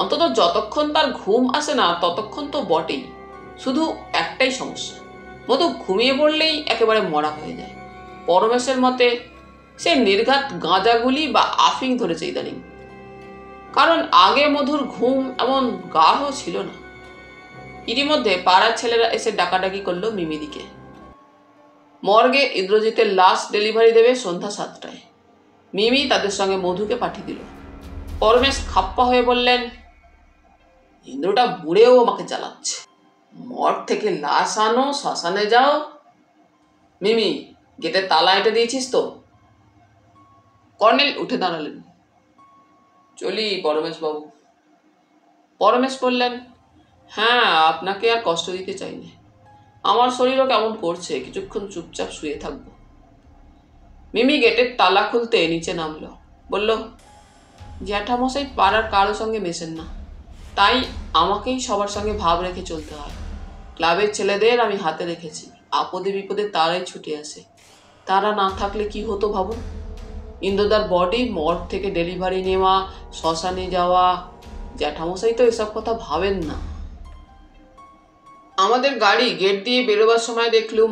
অন্তত যতক্ষণ তার ঘুম আসে না ততক্ষণ তো বটেই। শুধু একটাই সমস্যা, মধু ঘুমিয়ে পড়লেই একেবারে মরা হয়ে যায়। পরমেশের মতে সে নির্ঘাত গাঁজাগুলি বা আফিং ধরেছে ইদানিং। কারণ আগে মধুর ঘুম এমন গাঢ় ছিল না। ইতিমধ্যে পাড়ার ছেলেরা এসে ডাকাডাকি করলো মিমিদিকে। মর্গে ইন্দ্রজিতের লাশ ডেলিভারি দেবে সন্ধ্যা 7টায়। মিমি তাদের সঙ্গে মধুকে পাঠিয়ে দিল। পরমেশ খাপ্পা হয়ে বললেন, ইন্দ্রটা বুড়েও আমাকে জ্বালাচ্ছে। মঠ থেকে লাশ আনো, শ্মশানে যাও। মিমি, গেটের তালা এঁটে দিয়েছিস তো? কর্নেল উঠে দাঁড়ালেন। চলি পরমেশ বাবু। পরমেশ বললেন, হ্যাঁ, আপনাকে আর কষ্ট দিতে চাইনি। আমার শরীরও কেমন করছে, কিছুক্ষণ চুপচাপ শুয়ে থাকবো। মিমি গেটের তালা খুলতে নিচে নামলো। বলল, জ্যাঠামশাই পাড়ার কারো সঙ্গে মেশেন না, তাই আমাকেই সবার সঙ্গে ভাব রেখে চলতে হয়। ক্লাবের ছেলেদের আমি হাতে রেখেছি, আপদে বিপদে তারাই ছুটে আসে। তারা না থাকলে কি হতো ভাবুন। ইন্দ্রদার বডি মর্গ থেকে ডেলিভারি নেওয়া, শ্মশানে যাওয়া, জ্যাঠামশাই তো এসব কথা ভাবেন না। আমাদের গাড়ি গেট দিয়ে বেরোবার সময় দেখলুম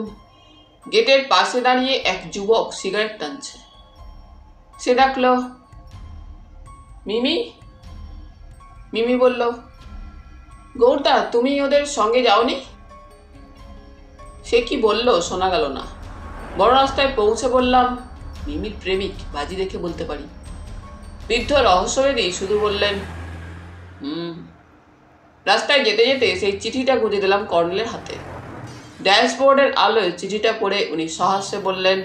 গেটের পাশে দাঁড়িয়ে এক যুবক সিগারেট টানছে। সে ডাকল, মিমি। মিমি বলল, গৌরদা, তুমি ওদের সঙ্গে যাওনি? সে কি বলল শোনা গেল না। বড় রাস্তায় পৌঁছে বললাম, মিমির প্রেমিক, বাজি রেখে বলতে পারি। বৃদ্ধ রহস্যভেদী শুধু বললেন, রাস্তায় যেতে যেতে সেই চিঠিটা গুঁজে দিলাম কর্নেলের হাতে। ড্যাশবোর্ডের আলোয় চিঠিটা পড়ে উনি সহাস্যে বললেন,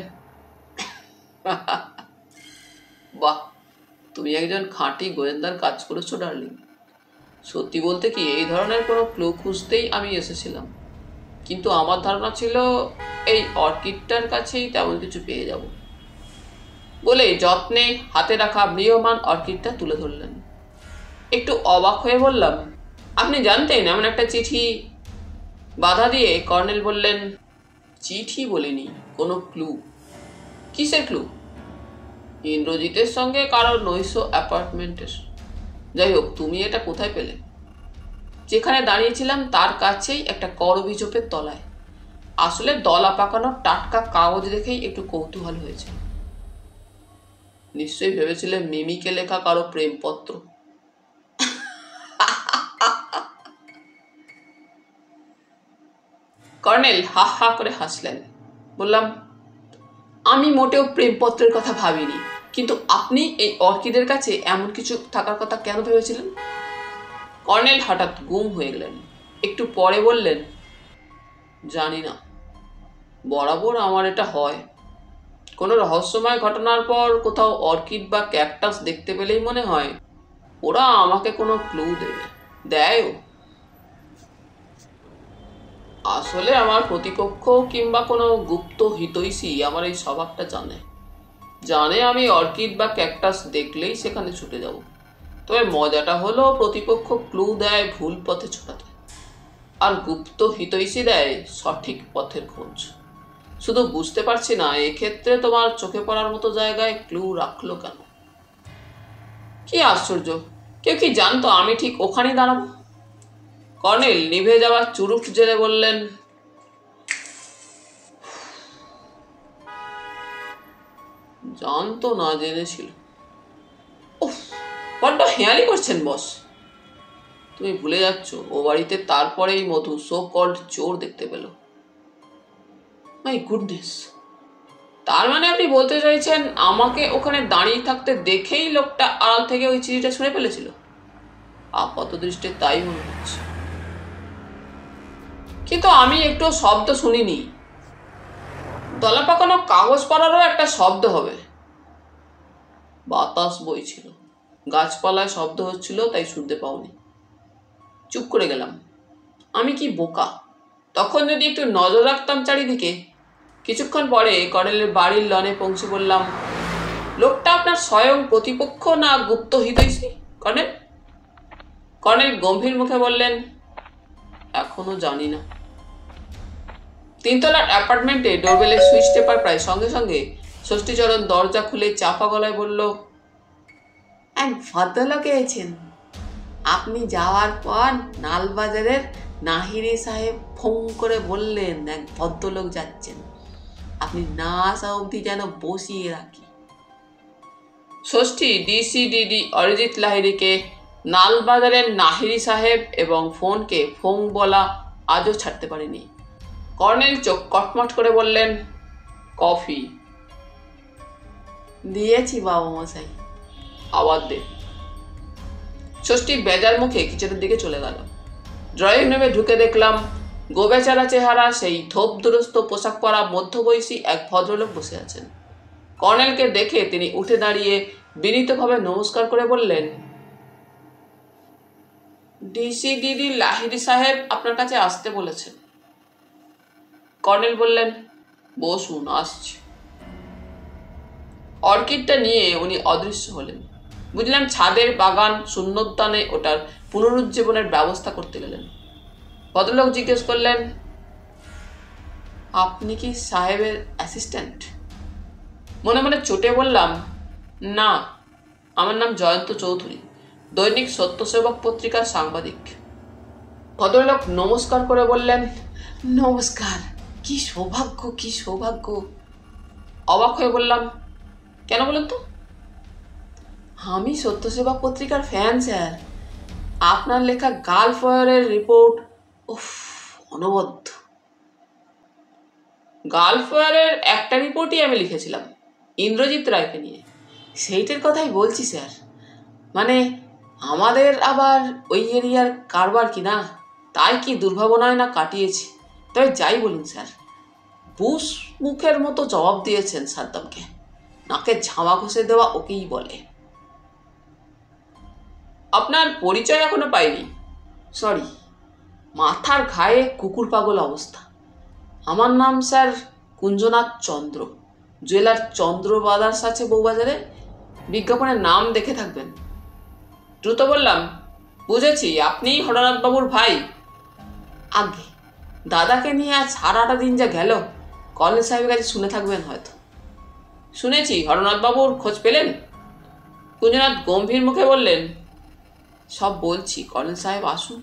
বাহ, তুমি একজন খাঁটি গোয়েন্দার কাজ করেছো ডার্লিং। সত্যি বলতে কি, এই ধরনের কোনো ক্লু খুঁজতেই আমি এসেছিলাম, কিন্তু আমার ধারণা ছিল এই অর্কিডটার কাছেই তেমন কিছু পেয়ে যাব। বলে যত্নে হাতে রাখা ম্রিয়মান অর্কিডটা তুলে ধরলেন। একটু অবাক হয়ে বললাম, আপনি জানতেন এমন একটা চিঠি? বাধা দিয়ে কর্নেল বললেন, চিঠি বলিনি, কোনো ক্লু। কিসের ক্লু? ইন্দ্রজিতের সঙ্গে কারোর নৈশ অ্যাপার্টমেন্টের। যাই হোক, তুমি এটা কোথায় পেলে? যেখানে দাঁড়িয়েছিলাম তার কাছেই একটা করবিঝোপের তলায়। আসলে দলা পাকানো টাটকা কাগজ দেখেই একটু কৌতূহল হয়েছে। নিশ্চয়ই ভেবেছিলে মিমিকে লেখা কারো প্রেমপত্র। কর্নেল হা হা করে হাসলেন। বললাম, আমি মোটেও প্রেমপত্রের কথা ভাবিনি, কিন্তু আপনি এই অর্কিডের কাছে এমন কিছু থাকার কথা কেন ভেবেছিলেন? কর্নেল হঠাৎ গুম হয়ে গেলেন। একটু পরে বললেন, জানি না, বরাবর আমার এটা হয়। কোনো রহস্যময় ঘটনার পর কোথাও অর্কিড বা ক্যাকটাস দেখতে পেলেই মনে হয় ওরা আমাকে কোনো ক্লু দেয়ও। আসলে আমার প্রতিপক্ষ কিংবা কোনো গুপ্ত হিতৈষী আমার এই স্বভাবটা জানে আমি অর্কিড বা ক্যাকটাস দেখলেই সেখানে ছুটে যাব। তবে মজাটা হলো, প্রতিপক্ষ ক্লু দেয় ভুল পথে ছোটাতে, আর গুপ্ত হিতৈষী দেয় সঠিক পথের খোঁজ। শুধু বুঝতে পারছি না এক্ষেত্রে তোমার চোখে পড়ার মতো জায়গায় ক্লু রাখলো কেন? কি আশ্চর্য, কেউ কি জানতো আমি ঠিক ওখানেই দাঁড়াবো? কর্নেল নিভে যাওয়ার চুরুট জেলে বললেন, জানতো না, জেনেছিল। উফ, বড্ড হেয়ালি করছেন বস। তুমি ভুলে যাচ্ছ ও বাড়িতে তারপরেই মধু সো কল্ড চোর দেখতে পেল। মাই গুডনেস, তার মানে আপনি বলতে চাইছেন আমাকে ওখানে দাঁড়িয়ে থাকতে দেখেই লোকটা আড়াল থেকে ওই চিঠিটা ছুঁড়ে ফেলেছিল? আপাত দৃষ্টে তাই মনে হচ্ছে, কিন্তু আমি একটু শব্দ শুনিনি। দলা পাকানো কাগজ পড়ারও একটা শব্দ হবে। বাতাস বইছিল, গাছপালায় শব্দ হচ্ছিল, তাই শুনতে পাওনি। চুপ করে গেলাম। আমি কি বোকা! তখন যদি একটু নজর রাখতাম চারিদিকে। কিছুক্ষণ পরে কর্নেলের বাড়ির লনে পৌঁছে বললাম, লোকটা আপনার স্বয়ং প্রতিপক্ষ না গুপ্ত হিতৈষী কর্নেল? কর্নেল গম্ভীর মুখে বললেন, এখনো জানি না। তিনতলার অ্যাপার্টমেন্টে ডোরবেলের সুইচ টেপার প্রায় সঙ্গে সঙ্গে ষষ্ঠীচরণ দরজা খুলে চাপা গলায় বলল, এক ভদ্রলোক এসেছেন। আপনি যাওয়ার পর নালবাজারের নাহিরি সাহেব ফোন করে বললেন এক ভদ্রলোক যাচ্ছেন, আপনি না আসা অবধি যেন বসিয়ে রাখি। ষষ্ঠী ডিসিডিডি অরিজিৎ লাহিড়িকে নালবাজারের নাহিরি সাহেব এবং ফোনকে ফোং বলা আজও ছাড়তে পারেনি। কর্নেল চোখ কটমট করে বললেন, কফি দিয়েছি বাবা মশাই। আবার দে। ষষ্ঠী বেজার মুখে কিচেনের দিকে চলে গেল। ড্রয়িং রুমে ঢুকে দেখলাম গোবেচারা চেহারা সেই ধোপ দুরস্ত পোশাক পরা মধ্যবয়সী এক ভদ্রলোক বসে আছেন। কর্নেলকে দেখে তিনি উঠে দাঁড়িয়ে বিনীতভাবে নমস্কার করে বললেন, ডিসি দিদি লাহিড়ী সাহেব আপনার কাছে আসতে বলেছেন। কর্নেল বললেন, বসুন, আসছি। অর্কিডটা নিয়ে উনি অদৃশ্য হলেন। বুঝলাম ছাদের বাগান শূন্যোদ্যানে ওটার পুনরুজ্জীবনের ব্যবস্থা করতে গেলেন। ভদ্রলোক জিজ্ঞেস করলেন, আপনি কি সাহেবের অ্যাসিস্ট্যান্ট? মনে মনে চটে বললাম, না, আমার নাম জয়ন্ত চৌধুরী, দৈনিক সত্যসেবক পত্রিকার সাংবাদিক। ভদ্রলোক নমস্কার করে বললেন, নমস্কার, কি সৌভাগ্য, কি সৌভাগ্য। অবাক হয়ে বললাম, কেন বলুন তো? আমি সত্যসেবক পত্রিকার ফ্যান স্যার। আপনার লেখা গালফ ওয়ারের রিপোর্ট অনবদ্য। গালফ ওয়ারের একটা রিপোর্টই আমি লিখেছিলাম, ইন্দ্রজিৎ রায়কে নিয়ে। সেইটার কথাই বলছি স্যার। মানে আমাদের আবার ওই এরিয়ার কারবার কি না, তাই কি দুর্ভাবনায় না কাটিয়েছি। তবে যাই বলুন স্যার, বুশ মুখের মতো জবাব দিয়েছেন সাদ্দামকে। নাকে ঝামা ঘষে দেওয়া ওকেই বলে। আপনার পরিচয় এখনো পাইনি। সরি, মাথার ঘায়ে কুকুর পাগল অবস্থা। আমার নাম স্যার কুঞ্জনাথ চন্দ্র। জুয়েলার চন্দ্র ব্রাদার্স আছে বউবাজারে, বিজ্ঞাপনের নাম দেখে থাকবেন। দ্রুত বললাম, বুঝেছি, আপনি হরনাথবাবুর ভাই। আগে দাদাকে নিয়ে আজ সারাটা দিন যা গেল, কর্নেল সাহেবের কাছে শুনে থাকবেন হয়তো। শুনেছি, হরনাথবাবুর খোঁজ পেলেন? কুঞ্জনাথ গম্ভীর মুখে বললেন, সব বলছি, কর্নেল সাহেব আসুন।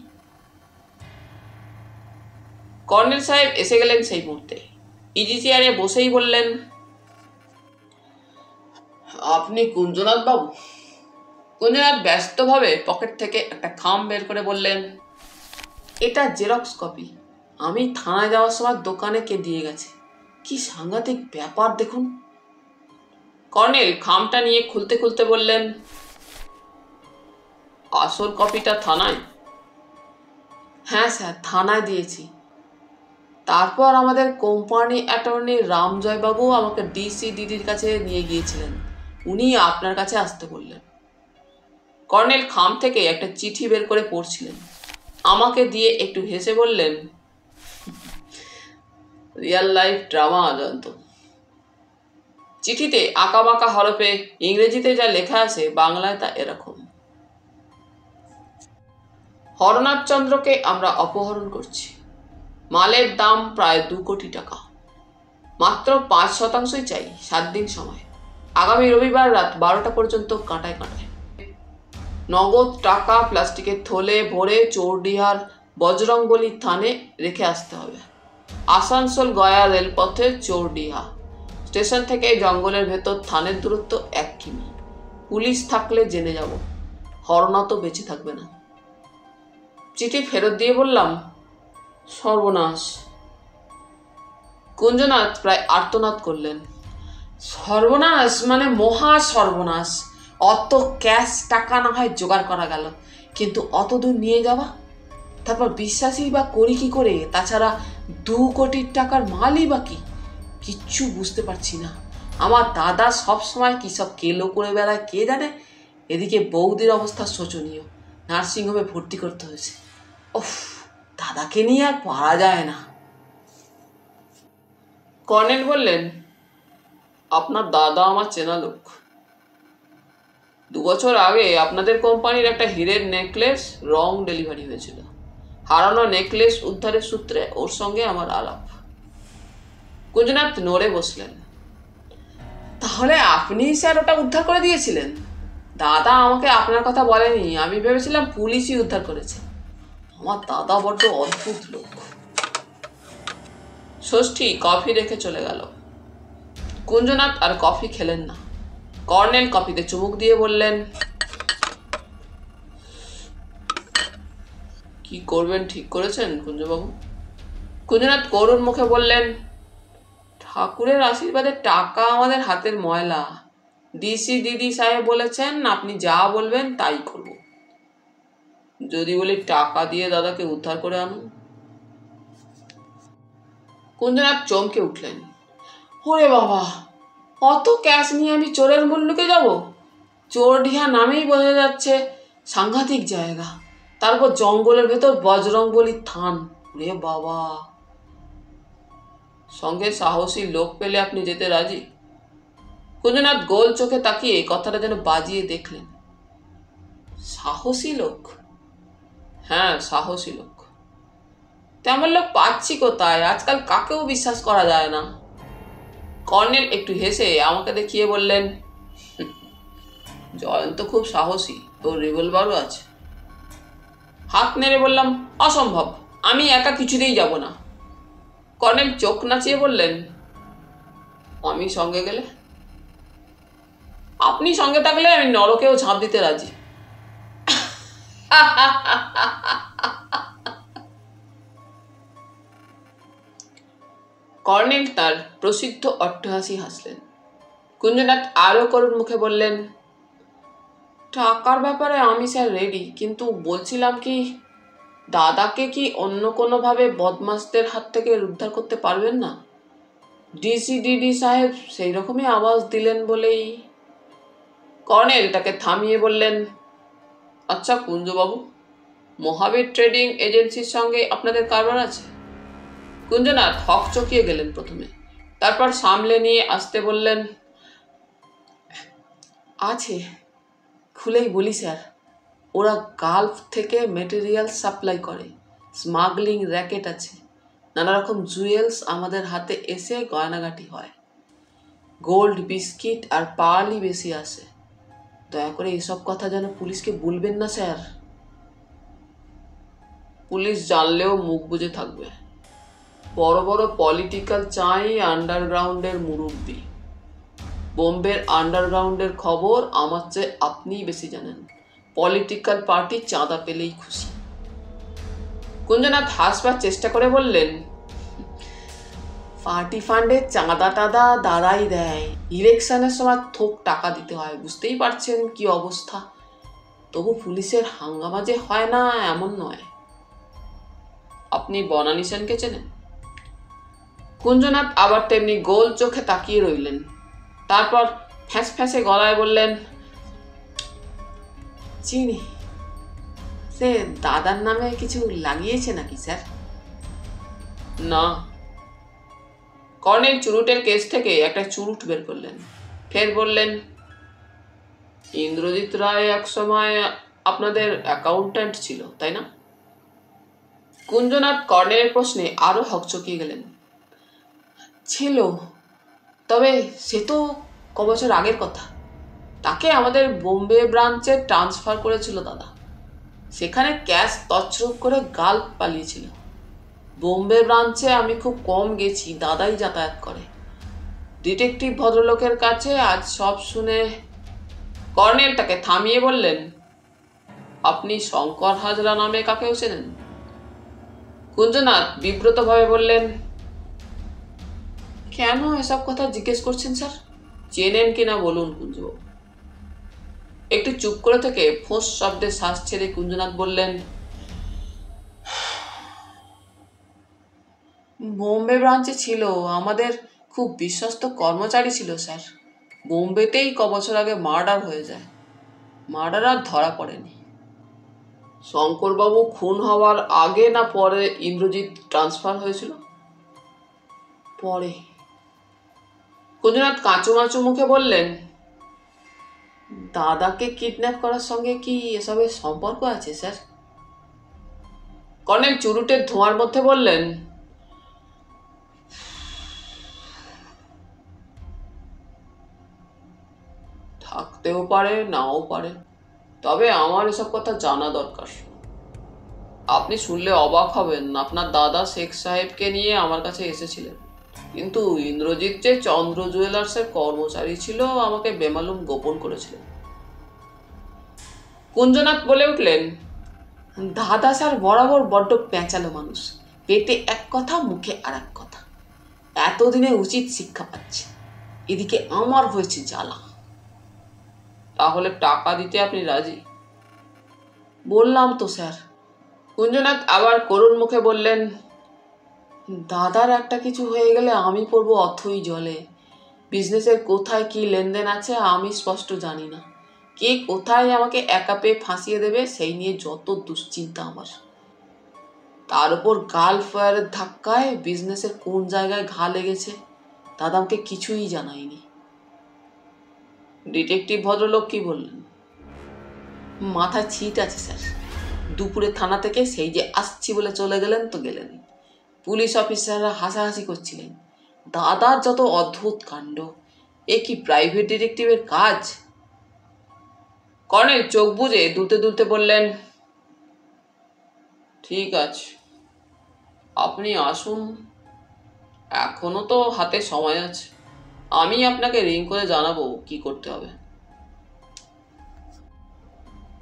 কর্নেল সাহেব এসে গেলেন সেই মুহূর্তে। ইজি চেয়ারে বসেই বললেন, আপনি কুঞ্জনাথ বাবু? কুঞ্জনাথ ব্যস্তভাবে পকেট থেকে একটা খাম বের করে বললেন, এটা জেরক্স কপি। আমি থানায় যাওয়ার সময় দোকানে কে দিয়ে গেছে। কি সাংঘাতিক ব্যাপার দেখুন। কর্নেল খামটা নিয়ে খুলতে খুলতে বললেন, আসল কপিটা থানায়? হ্যাঁ স্যার, থানায় দিয়েছি। তারপর আমাদের কোম্পানি অ্যাটর্নি রামজয়বাবু আমাকে ডিসি দিদির কাছে নিয়ে গিয়েছিলেন। উনি আপনার কাছে আসতে বললেন। কর্নেল খাম থেকে একটা চিঠি বের করে পড়ছিলেন। আমাকে দিয়ে একটু হেসে বললেন, রিয়েল লাইফ ড্রামা জয়ন্ত। চিঠিতে আঁকাবাঁকা হরফে ইংরেজিতে যা লেখা আছে, বাংলায় তা এরকম, হরনাথ চন্দ্রকে আমরা অপহরণ করছি। মালের দাম প্রায় 2 কোটি টাকা। মাত্র 5% চাই, 7 দিন সময়। আগামী রবিবার রাত 12টা পর্যন্ত কাঁটায় কাঁটায়। নগদ টাকা প্লাস্টিকের থলে ভরে চৌডিহার বজরংবলী থানে রেখে আসতে হবে। আসানসোল গয়া রেলপথে চৌডিহা স্টেশন থেকে জঙ্গলের ভেতর থানের দূরত্ব 1 কিমি। পুলিশ থাকলে জেনে যাব, হরনাথ বেঁচে থাকবে না। চিঠি ফেরত দিয়ে বললাম, সর্বনাশ। কুঞ্জনাথ প্রায় আর্তনাদ করলেন, সর্বনাশ মানে মহা সর্বনাশ। অত ক্যাশ টাকা না হয় জোগাড় করা গেল, কিন্তু অত দূর নিয়ে যাওয়া, তারপর বিশ্বাসই বা করি কি করে? তাছাড়া 2 কোটি টাকার মালই বা কি? কিচ্ছু বুঝতে পারছি না। আমার দাদা সব সময় কি সব কেলো করে বেড়ায় কে জানে। এদিকে বৌদির অবস্থা শোচনীয়, নার্সিংহোমে ভর্তি করতে হয়েছে। ওফ, দাদাকে নিয়ে আর পারা যায় না। কর্নেল বললেন, আপনার দাদা আমার চেনা লোক। 2 বছর আগে আপনাদের কোম্পানির একটা হীরের নেকলেস রং ডেলিভারি হয়েছিল। হারানো নেকলেস উদ্ধারের সূত্রে ওর সঙ্গে আমার আলাপ। কুঞ্জনাথ নড়ে বসলেন, তাহলে আপনি স্যার ওটা উদ্ধার করে দিয়েছিলেন? দাদা আমাকে আপনার কথা বলেনি, আমি ভেবেছিলাম পুলিশই উদ্ধার করেছে। আমার দাদা বড্ড অদ্ভুত লোক। ষষ্ঠী কফি রেখে চলে গেল। কুঞ্জনাথ আর কফি খেলেন না। কর্নেল কফিতে চুমুক দিয়ে বললেন, কি করবেন ঠিক করেছেন কুঞ্জবাবু? কুঞ্জনাথ করুণ মুখে বললেন, ঠাকুরের আশীর্বাদে টাকা আমাদের হাতের ময়লা। ডিসি দিদি সাহেব বলেছেন, আপনি যা বলবেন তাই করব। যদি বলি টাকা দিয়ে দাদাকে উদ্ধার করে আনুন? কুঞ্জনাথ চমকে উঠলেন। ওরে বাবা, অত ক্যাশ নিয়ে আমি চোরের মুল্লুকে যাব? চোরডিহা নামেই বোঝা যাচ্ছে সাংঘাতিক জায়গা, তারপর জঙ্গলের ভেতর বজরংবলীর থান। রে বাবা, সঙ্গে সাহসী লোক পেলে আপনি যেতে রাজি? কুঞ্জনাথ গোল চোখে তাকিয়ে কথাটা যেন বাজিয়ে দেখলেন। সাহসী লোক? হ্যাঁ, সাহসী লোক। তেমন লোক পাচ্ছি কোথায়? আজকাল কাকেও বিশ্বাস করা যায় না। কর্নেল একটু হেসে আমাকে দেখিয়ে বললেন, জয়ন্ত খুব সাহসী, তোর রিভলভারও আছে। হাত নেড়ে বললাম, অসম্ভব, আমি একা কিছুতেই যাব না। কর্নেল চোখ নাচিয়ে বললেন, আমি সঙ্গে গেলে? আপনি সঙ্গে থাকলে আমি নরকেও ঝাঁপ দিতে রাজি। কর্নেল তার প্রসিদ্ধ অট্টহাসি হাসলেন। কুঞ্জনাথ আরো করুণ মুখে বললেন, টাকার ব্যাপারে আমি স্যার রেডি, কিন্তু বলছিলাম কি, দাদাকে কি অন্য কোনোভাবে বদমাশদের হাত থেকে উদ্ধার করতে পারবেন না? ডিসি সাহেব সেই রকমই আওয়াজ দিলেন বলেই। কর্নেল তাকে থামিয়ে বললেন, আচ্ছা কুঞ্জবাবু, মহাবীর ট্রেডিং এজেন্সির সঙ্গে আপনাদের কারবার আছে? কুঞ্জনাথ হকচকিয়ে গেলেন প্রথমে, তারপর সামলে নিয়ে আসতে বললেন, আছে। খুলেই বলি স্যার, ওরা গালফ থেকে মেটেরিয়াল সাপ্লাই করে, স্মাগলিং র্যাকেট আছে, নানা রকম জুয়েলস আমাদের হাতে এসে গয়নাগাটি হয়। গোল্ড, বিস্কিট আর পার্লি বেশি আসে। দয়া করে এসব কথা যেন পুলিশকে বলবেন না স্যার। পুলিশ জানলেও মুখ বুজে থাকবে। বড় বড় পলিটিক্যাল চাই আন্ডারগ্রাউন্ডের মুরব্বি। বোম্বের আন্ডারগ্রাউন্ডের খবর আমার চেয়ে আপনিই বেশি জানেন। পলিটিক্যাল পার্টি চাঁদা পেলেই খুশি। কুঞ্জনাথ হাসবার চেষ্টা করে বললেন, পার্টি ফান্ডে চাঁদা টাদা দাঁড়াই দেয়, ইলেকশনের সময় থোক টাকা দিতে হয়, বুঝতেই পারছেন কি অবস্থা। তবু পুলিশের হাঙ্গামা যে হয় না এমন নয়। আপনি বনানী সেনকে চেনেন? কুঞ্জনাথ আবার তেমনি গোল চোখে তাকিয়ে রইলেন, তারপর ফ্যাঁস ফ্যাঁসে গলায় বললেন, চিনি। সে দাদার নামে কিছু লাগিয়েছে নাকি স্যার? না। কর্নেল চুরুটের কেস থেকে একটা চুরুট বের করলেন, ফের বললেন, ইন্দ্রজিৎ রায় এক সময় আপনাদের অ্যাকাউন্ট্যান্ট ছিল, তাই না? কুঞ্জনাথ কর্নেলের প্রশ্নে আরো হকচকিয়ে গেলেন। ছিল, তবে সে তো কবছর আগের কথা। তাকে আমাদের বোম্বে ব্রাঞ্চে ট্রান্সফার করেছিল দাদা। সেখানে ক্যাশ তছরূপ করে গাল্প পালিয়েছিল। বোম্বে ব্রাঞ্চে আমি খুব কম গেছি, দাদাই যাতায়াত করে। ডিটেকটিভ ভদ্রলোকের কাছে আজ সব শুনে। কর্নেল তাকে থামিয়ে বললেন, আপনি শঙ্কর হাজরা নামে কাকেও চেনেন? কুঞ্জনাথ বিব্রতভাবে বললেন, কেন এসব কথা জিজ্ঞেস করছেন স্যার? চেনেন কিনা বলুন কুঞ্জবাবু। একটু চুপ করে থেকে ফোঁস শব্দে শ্বাস ছেড়ে কুঞ্জনাথ বললেন, বোম্বে ব্রাঞ্চে ছিল, আমাদের খুব বিশ্বস্ত কর্মচারী ছিল স্যার। বোম্বেতেই কবছর আগে মার্ডার হয়ে যায়। মার্ডার আর ধরা পড়েনি। শঙ্করবাবু খুন হওয়ার আগে না পরে ইন্দ্রজিৎ ট্রান্সফার হয়েছিল? পরে। কুঞ্জনাথ কাঁচুমাচু মুখে বললেন, দাদাকে কিডন্যাপ করার সঙ্গে কি এসবের সম্পর্ক আছে স্যার? কর্নেল চুরুটের ধোঁয়ার মধ্যে বললেন, থাকতেও পারে, নাও পারে। তবে আমার এসব কথা জানা দরকার। আপনি শুনলে অবাক হবেন, আপনার দাদা শেখ সাহেবকে নিয়ে আমার কাছে এসেছিলেন, কিন্তু ইন্দ্রজিৎ যে চন্দ্র জুয়েলার্সের কর্মচারী ছিল আমাকে বেমালুম গোপন করেছিলেন। কুঞ্জনাথ বলে উঠলেন, দাদা স্যার বরাবর বড্ড পেঁচালো মানুষ, পেটে এক কথা মুখে আর এক কথা। এতদিনে উচিত শিক্ষা পাচ্ছে, এদিকে আমার হয়েছে জ্বালা। তাহলে টাকা দিতে আপনি রাজি? বললাম তো স্যার। কুঞ্জনাথ আবার করুণ মুখে বললেন, দাদার একটা কিছু হয়ে গেলে আমি পড়বো অথই জলে। বিজনেসের কোথায় কি লেনদেন আছে আমি স্পষ্ট জানি না। কে কোথায় আমাকে একা পেয়ে ফাঁসিয়ে দেবে সেই নিয়ে যত দুশ্চিন্তা আমার। তার উপর গাল ফায়ারের ধাক্কায় বিজনেসের কোন জায়গায় ঘা লেগেছে দাদা আমাকে কিছুই জানায়নি। ডিটেকটিভ ভদ্রলোক কি বললেন? মাথায় ছিট আছে স্যার। দুপুরে থানা থেকে সেই যে আসছি বলে চলে গেলেন তো গেলেন। পুলিশ অফিসাররা হাসাহাসি করছিলেন। দাদার যত অদ্ভুত কাণ্ড, এ কি প্রাইভেট ডিটেকটিভের কাজ? কর্নেল চোখ বুজে দুলতে দুলতে বললেন, ঠিক আছে, আপনি আসুন, এখনো তো হাতে সময় আছে। আমি আপনাকে রিং করে জানাবো কি করতে হবে।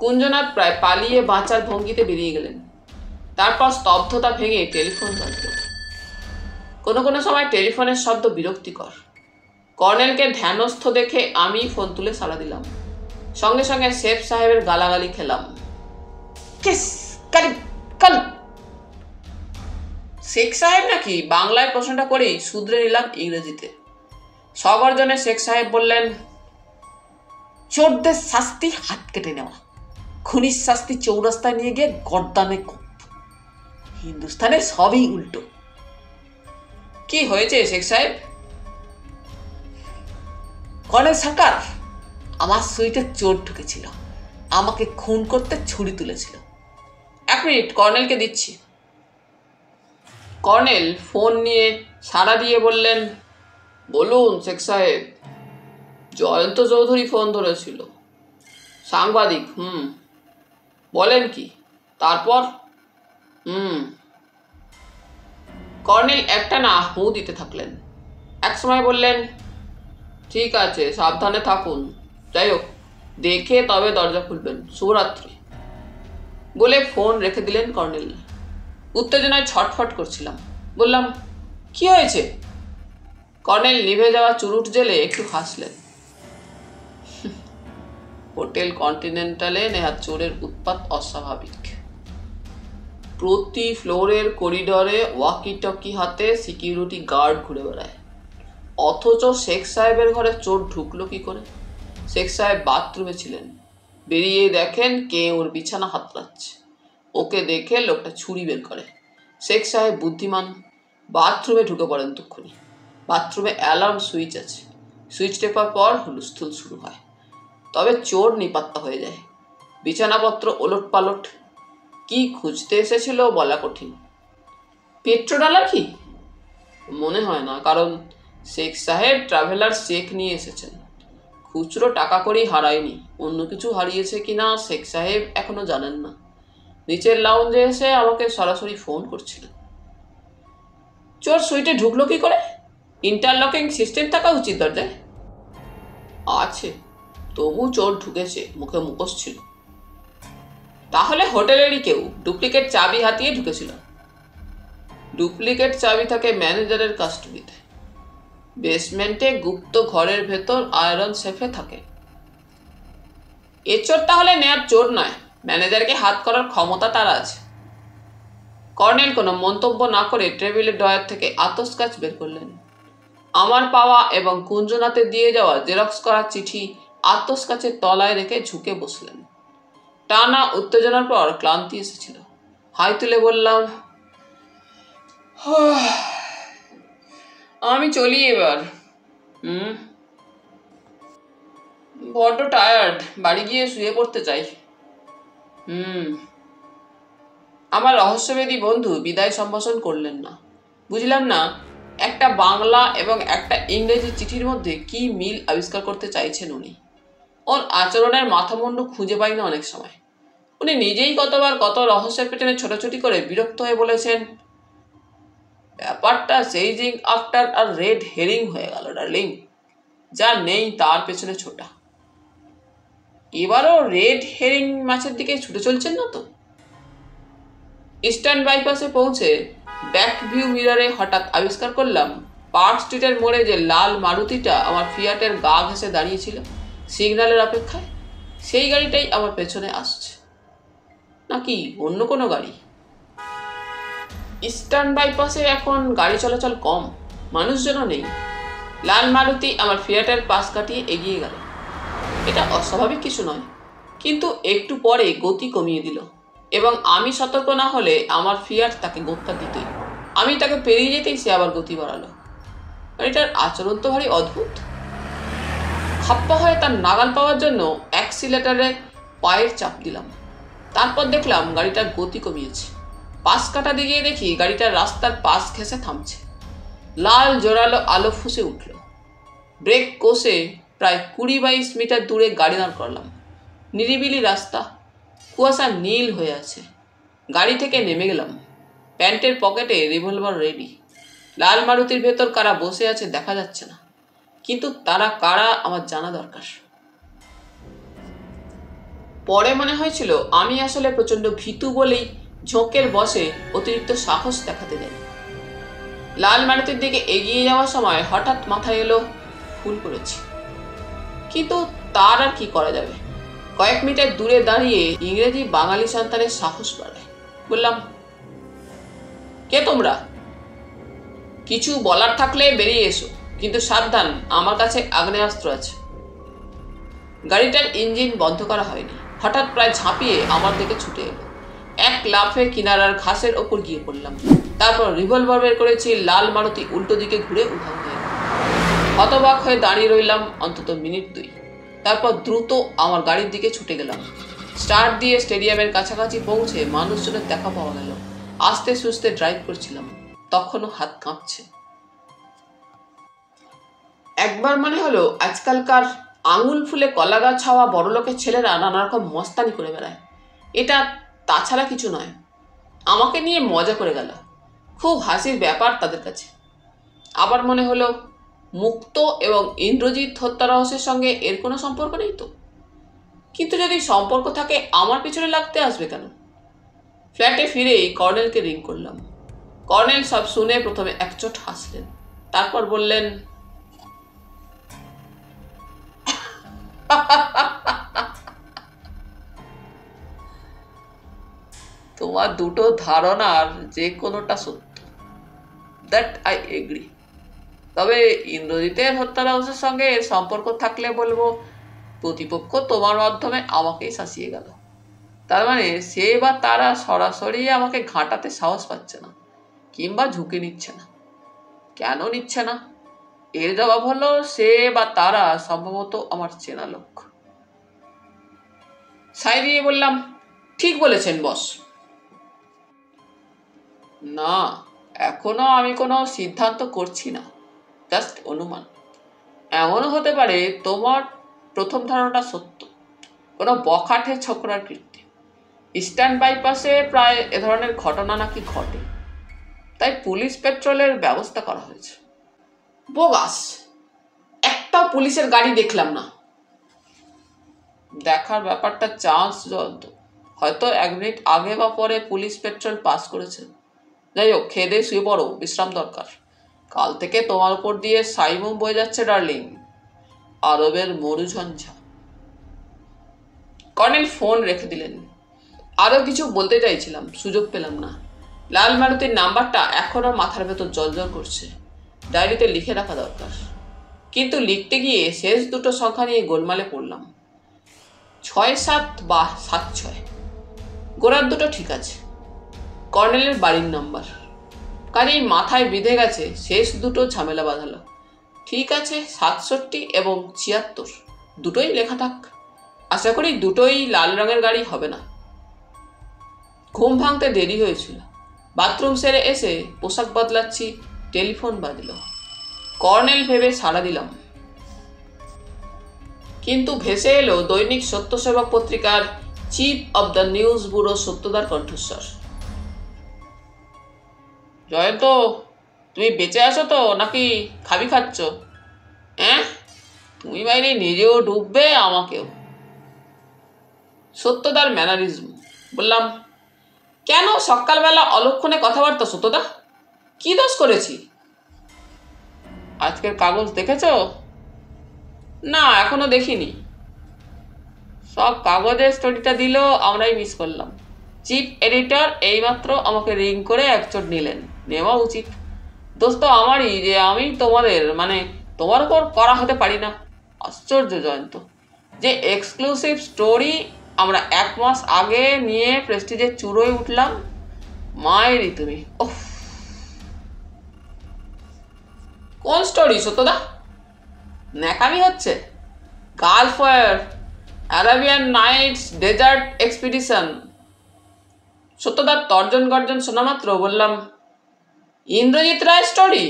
কুঞ্জনাথ প্রায় পালিয়ে বাঁচার ভঙ্গিতে বেরিয়ে গেলেন। তারপর স্তব্ধতা ভেঙে টেলিফোন বাজল। কোনো কোনো সময় টেলিফোনের শব্দ বিরক্তিকর। কর্নেলকে ধ্যানস্থ দেখে আমি ফোন তুলে সাড়া দিলাম। সঙ্গে সঙ্গে শেফ সাহেবের গালাগালি খেলাম। শেখ সাহেব নাকি? বাংলায় প্রশ্নটা করেই শুধরে নিলাম ইংরেজিতে। সগর্জনে শেখ সাহেব বললেন, চোরদের শাস্তি হাত কেটে নেওয়া, খুনির শাস্তি চৌরাস্তায় নিয়ে গিয়ে গর্দানে কোপ। হিন্দুস্তানে সবই উল্টো। কি হয়েছে শেখ সাহেব? কর্নেল সরকার, আমার সুইটে চোর ঢুকেছিল, আমাকে খুন করতে ছুরি তুলেছিল। 1 মিনিট, কর্নেলকে দিচ্ছি। কর্নেল ফোন নিয়ে সাড়া দিয়ে বললেন, বলুন শেখ সাহেব। জয়ন্ত চৌধুরী ফোন ধরেছিল। সাংবাদিক। বলেন কি? তারপর? কর্নেল একটা না হু দিতে থাকলেন। এক সময় বললেন, ঠিক আছে, সাবধানে থাকুন। যাই হোক, দেখে তবে দরজা খুলবেন। শুভরাত্রি বলে ফোন রেখে দিলেন কর্নেল। উত্তেজনায় ছটফট করছিলাম। বললাম, কি হয়েছে? কর্নেল নিভে যাওয়া চুরুট জেলে একটু হাসলেন। হোটেল কন্টিনেন্টালে নেহাত চোরের উৎপাত অস্বাভাবিক। প্রতি ফ্লোরের করিডরে ওয়াকি টকি হাতে সিকিউরিটি গার্ড ঘুরে বেড়ায়। অথচ শেখ সাহেবের ঘরে চোর ঢুকলো কি করে? শেখ সাহেব বাথরুমে ছিলেন। বেরিয়ে দেখেন কে ওর বিছানা হাতড়াচ্ছে। ওকে দেখে লোকটা ছুরি বের করে। শেখ সাহেব বুদ্ধিমান, বাথরুমে ঢুকে পড়েন তক্ষুনি। বাথরুমে অ্যালার্ম সুইচ আছে। সুইচ টেপার পর হুলস্থুল শুরু হয়। তবে চোর নিপাত্তা হয়ে যায়। বিছানাপত্র ওলট পালট। কি খুঁজতে এসেছিল বলা কঠিন। পেট্রোডালার কি? মনে হয় না, কারণ শেখ সাহেব ট্রাভেলার চেক নিয়ে এসেছেন। খুচরো টাকা করেই হারায়নি, অন্য কিছু হারিয়েছে কিনা শেখ সাহেব এখনো জানেন না। নিচের লাউঞ্জে এসে আমাকে সরাসরি ফোন করছিলেন। চোর সুইটে ঢুকলো কি করে? ইন্টারলকিং সিস্টেম থাকা উচিত দরজায়। আছে, তবু চোর ঢুকেছে, মুখে মুখোশ ছিল। তাহলে হোটেলেরই কেউ ডুপ্লিকেট চাবি হাতিয়ে ঢুকেছিল। ডুপ্লিকেট চাবি থাকে ম্যানেজারের কাস্টডিতে। বেসমেন্টে গুপ্ত ঘরের ভেতর আয়রন সেফে থাকে। এ চোর তাহলে নেয়ার চোর নয়, ম্যানেজারকে হাত করার ক্ষমতা তার আছে। কর্নেল কোনো মন্তব্য না করে টেবিলের ড্রয়ার থেকে আতসকাচ বের করলেন। আমার পাওয়া এবং কুঞ্জনাথে দিয়ে যাওয়া জেরক্স করা চিঠি আতসকাচের তলায় রেখে ঝুঁকে বসলেন। টানা উত্তেজনার পর ক্লান্তি এসেছিল। হাই তুলে বললাম, আমি চলি এবার। বড্ড টায়ার্ড, বাড়ি গিয়ে শুয়ে পড়তে চাই। আমার রহস্যভেদী বন্ধু বিদায় সম্ভাষণ করলেন না। বুঝলাম না একটা বাংলা এবং একটা ইংরেজি চিঠির মধ্যে কি মিল আবিষ্কার করতে চাইছেন উনি। ওর আচরণের মাথামুন্ডু খুঁজে পাই না অনেক সময়। উনি নিজেই কতবার কত রহস্যের পেছনে ছোটাছুটি করে বিরক্ত হয়ে বলেছেন, ব্যাপারটা চেজিং আফটার আর রেড হেরিং হয়ে গেল ডার্লিং। যা নেই তার পেছনে ছোটা। এবারও রেড হেরিং মাছের দিকে ছুটে চলছেন না তো? ইস্টার্ন বাইপাসে পৌঁছে ব্যাক ভিউ মিররে হঠাৎ আবিষ্কার করলাম পার্ক স্ট্রিটের মোড়ে যে লাল মারুতিটা আমার ফিয়াটের গা ঘেঁষে দাঁড়িয়েছিল সিগন্যালের অপেক্ষায়, সেই গাড়িটাই আমার পেছনে আসছে। নাকি অন্য কোনো গাড়ি? ইস্টার্ন বাইপাসে এখন গাড়ি চলাচল কম, মানুষজনও নেই। লাল মারুতি আমার ফিয়াটের পাশ কাটিয়ে এগিয়ে গেল। এটা অস্বাভাবিক কিছু নয়, কিন্তু একটু পরে গতি কমিয়ে দিল এবং আমি সতর্ক না হলে আমার ফিয়াট তাকে গোত্তা দিতই। আমি তাকে পেরিয়ে যেতেই সে আবার গতি বাড়ালো। গাড়িটার আচরণ তো ভারী অদ্ভুত। খাপ্পা হয়ে তার নাগাল পাওয়ার জন্য অ্যাক্সিলেটারে পায়ের চাপ দিলাম। তারপর দেখলাম গাড়িটার গতি কমিয়েছে। পাশ কাটা দিকে দেখি গাড়িটার রাস্তার পাশ ঘেঁষে থামছে। লাল জোরালো আলো ফুসে উঠল। ব্রেক কষে প্রায় 20-22 মিটার দূরে গাড়ি দাঁড় করলাম। নিরিবিলি রাস্তা, কুয়াশা নীল হয়ে আছে। গাড়ি থেকে নেমে গেলাম। প্যান্টের পকেটে রিভলভার রেডি। লাল মারুতির ভেতর কারা বসে আছে দেখা যাচ্ছে না, কিন্তু তারা কারা আমার জানা দরকার। পরে মনে হয়েছিল আমি আসলে প্রচন্ড ভীতু বলেই ঝোঁকের বসে অতিরিক্ত সাহস দেখাতে দেয়। লাল মারুতির দিকে এগিয়ে যাওয়ার সময় হঠাৎ মাথায় এলো ভুল করেছি, কিন্তু তার আর কি করা যাবে। কয়েক মিটার দূরে দাঁড়িয়ে ইংরেজি বাঙালি সন্তানের সাহস বাড়ায়। বললাম, কে তোমরা? কিছু বলার থাকলে বেরিয়ে এসো, কিন্তু সাবধান, আমার কাছে আগ্নেয়াস্ত্র আছে। গাড়িটার ইঞ্জিন বন্ধ করা হয়নি। হঠাৎ প্রায় ঝাঁপিয়ে আমার দিকে ছুটে এলো। এক লাফে কিনারার ঘাসের ওপর গিয়ে পড়লাম। তারপর রিভলভার বের করেছি। লাল মারুতি উল্টো দিকে ঘুরে উধাও হয়ে গেল। হতবাক হয়ে দাঁড়িয়ে রইলাম অন্তত মিনিট 2। তারপর দ্রুত আমার গাড়ির দিকে ছুটে গেলাম। স্টার্ট দিয়ে স্টেডিয়ামের কাছাকাছি পৌঁছে মানুষজনের দেখা পাওয়া গেল। আস্তে সুস্তে ড্রাইভ করছিলাম, তখনও হাত কাঁপছে। একবার মনে হলো আজকালকার আঙুল ফুলে কলা গাছ হওয়া বড়লোকের ছেলেরা নানা রকম মস্তানি করে বেড়ায়। এটা তাছাড়া কিছু নয়। আমাকে নিয়ে মজা করে গেল। খুব হাসির ব্যাপার তাদের কাছে। আবার মনে হলো মুক্ত এবং ইন্দ্রজিৎ হত্যা রহস্যের সঙ্গে এর কোনো সম্পর্ক নেই তো। কিন্তু যদি সম্পর্ক থাকে আমার পিছনে লাগতে আসবে কেন? ফ্ল্যাটে ফিরেই কর্নেলকে রিং করলাম। কর্নেল সব শুনে প্রথমে একচোট হাসলেন, তারপর বললেন, তোমার দুটো ধারণার যে কোনোটা সত্য, দ্যাট আই এগ্রি। তবে ইন্দ্রজিতের হত্যা রহস্যের সঙ্গে এর সম্পর্ক থাকলে বলবো প্রতিপক্ষ তোমার মাধ্যমে আমাকেই শাসিয়ে গেল। তার মানে সে বা তারা সরাসরি আমাকে ঘাঁটাতে সাহস পাচ্ছে না, কিংবা ঝুঁকি নিচ্ছে না। কেন নিচ্ছে না? এর জবাব হলো সে বা তারা সম্ভবত আমার চেনা লোক। সাই দিয়ে বললাম, ঠিক বলেছেন বস। না, এখনো আমি কোনো সিদ্ধান্ত করছি না, জাস্ট অনুমান। এমনও হতে পারে তোমার প্রথম ধারণাটা সত্য, কোনো বখাটে ছোকরার কীর্তি। ইস্টার্ন বাইপাসে প্রায় এ ধরনের ঘটনা নাকি ঘটে, তাই পুলিশ পেট্রোলের ব্যবস্থা করা হয়েছে। বোগাস, একটাও পুলিশের গাড়ি দেখলাম না। দেখার ব্যাপারটা চান্স জলদ, হয়তো 1 মিনিট আগে বা পরে পুলিশ পেট্রোল পাস করেছে। যাই হোক, খেয়ে দিয়ে শুয়ে পড়ো, বিশ্রাম দরকার। কাল থেকে তোমার উপর দিয়ে সাইমুম বয়ে যাচ্ছে ডার্লিং, আরবের মরুঝঞ্ঝা। কর্নেল ফোন রেখে দিলেন। আরও কিছু বলতে চাইছিলাম, সুযোগ পেলাম না। লাল মারুতির নাম্বারটা এখনও মাথার ভেতর জলজল করছে। ডায়েরিতে লিখে রাখা দরকার, কিন্তু লিখতে গিয়ে শেষ দুটো সংখ্যা নিয়ে গোলমালে পড়লাম। 67 বা 76। গোড়ার দুটো ঠিক আছে, কর্নেলের বাড়ির নাম্বার। কাজেই মাথায় বিঁধে গেছে, শেষ দুটো ঝামেলা বাঁধালো। ঠিক আছে, 67 এবং 76 দুটোই লেখা থাক। আশা করি দুটোই লাল রঙের গাড়ি হবে না। ঘুম ভাঙতে দেরি হয়েছিল। বাথরুম সেরে এসে পোশাক বদলাচ্ছি, টেলিফোন বাজল। কর্নেল ভেবে সাড়া দিলাম, কিন্তু ভেসে এলো দৈনিক সত্যসেবক পত্রিকার chief of the news bureau সত্যদার কণ্ঠস্বর। জয়ন্ত, তুমি বেঁচে আছো তো, নাকি খাবি খাচ্ছ? হ্যাঁ, তুমি বাইরে নিজেও ডুববে, আমাকেও। সত্যদার ম্যানারিজম। বললাম, কেন সকালবেলা অলক্ষণে কথাবার্তা সত্যদা? কি দোষ করেছি? আজকের কাগজ দেখেছ? না, এখনো দেখিনি। সব কাগজের স্টোরিটা দিল, আমরাই মিস করলাম। চিফ এডিটর এইমাত্র আমাকে রিং করে একচোট নিলেন, নেওয়া উচিত। দোস্ত আমারই যে আমি তোমার উপর করা হতে পারি না। আশ্চর্য জয়ন্ত, যে এক্সক্লুসিভ স্টোরি আমরা 1 মাস আগে নিয়ে প্রেস্টিজের চূড়োয় উঠলাম, মায়েরই তুমি। ওহ, কোন স্টোরি সত্যদা? ন্যাকামি হচ্ছে? Gulf fire, Arabian nights, desert expedition. সত্যদার তর্জন গর্জন শোনা মাত্র বললাম, ইন্দ্রজিৎ রায় স্টোরি?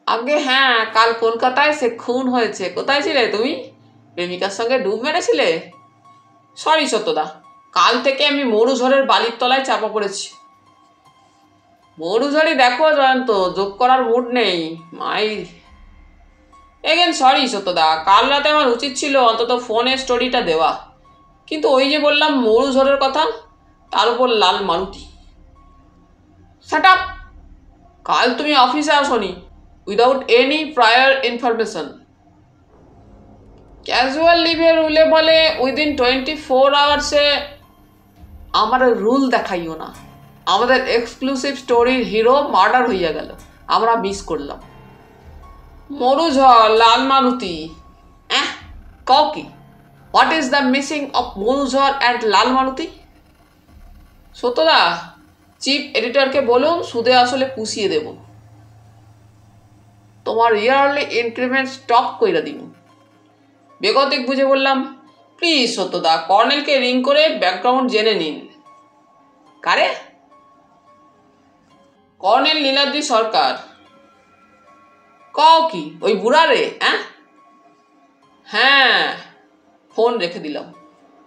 আগে হ্যাঁ, কাল কলকাতায় সে খুন হয়েছে। কোথায় ছিলে তুমি? প্রেমিকার সঙ্গে ডুব মেরেছিলে? সরি সত্যদা, কাল থেকে আমি মরুঝড়ের বালির তলায় চাপা পড়েছি। মরুঝড়ি দেখো জয়ন্ত, যোগ করার মুড নেই মাই। এগেন সরি সত্যদা, কাল রাতে আমার উচিত ছিল অন্তত ফোনে স্টোরিটা দেওয়া, কিন্তু ওই যে বললাম মরুঝড়ের কথা, তার উপর লাল মারুতি। Set up! কাল তুমি অফিসে আসনি without any prior information. Casual লিভের রুলে বলে উইদিন 24 আওয়ার্সে। আমার রুল দেখাইও না। আমাদের এক্সক্লুসিভ স্টোরির হিরো মার্ডার হইয়া গেল, আমরা মিস করলাম। মরুঝড়, লাল মারুতি, কও কি? What is the missing of মরুঝড় অ্যান্ড লাল মারুতি? সত্যদা, চিফ এডিটরকে বলুন সুদে আসলে পুষিয়ে দেব। তোমার ইয়ারলি ইনক্রিমেন্ট স্টপ কইরা দিন। বেগতিক বুঝে বললাম, প্লিজ সত্যদা, কর্নেলকে রিং করে ব্যাকগ্রাউন্ড জেনে নিন। কারে? কর্নেল নীলাদ্রি সরকার। কও কি, ওই বুড়া রে? হ্যাঁ। ফোন রেখে দিলাম।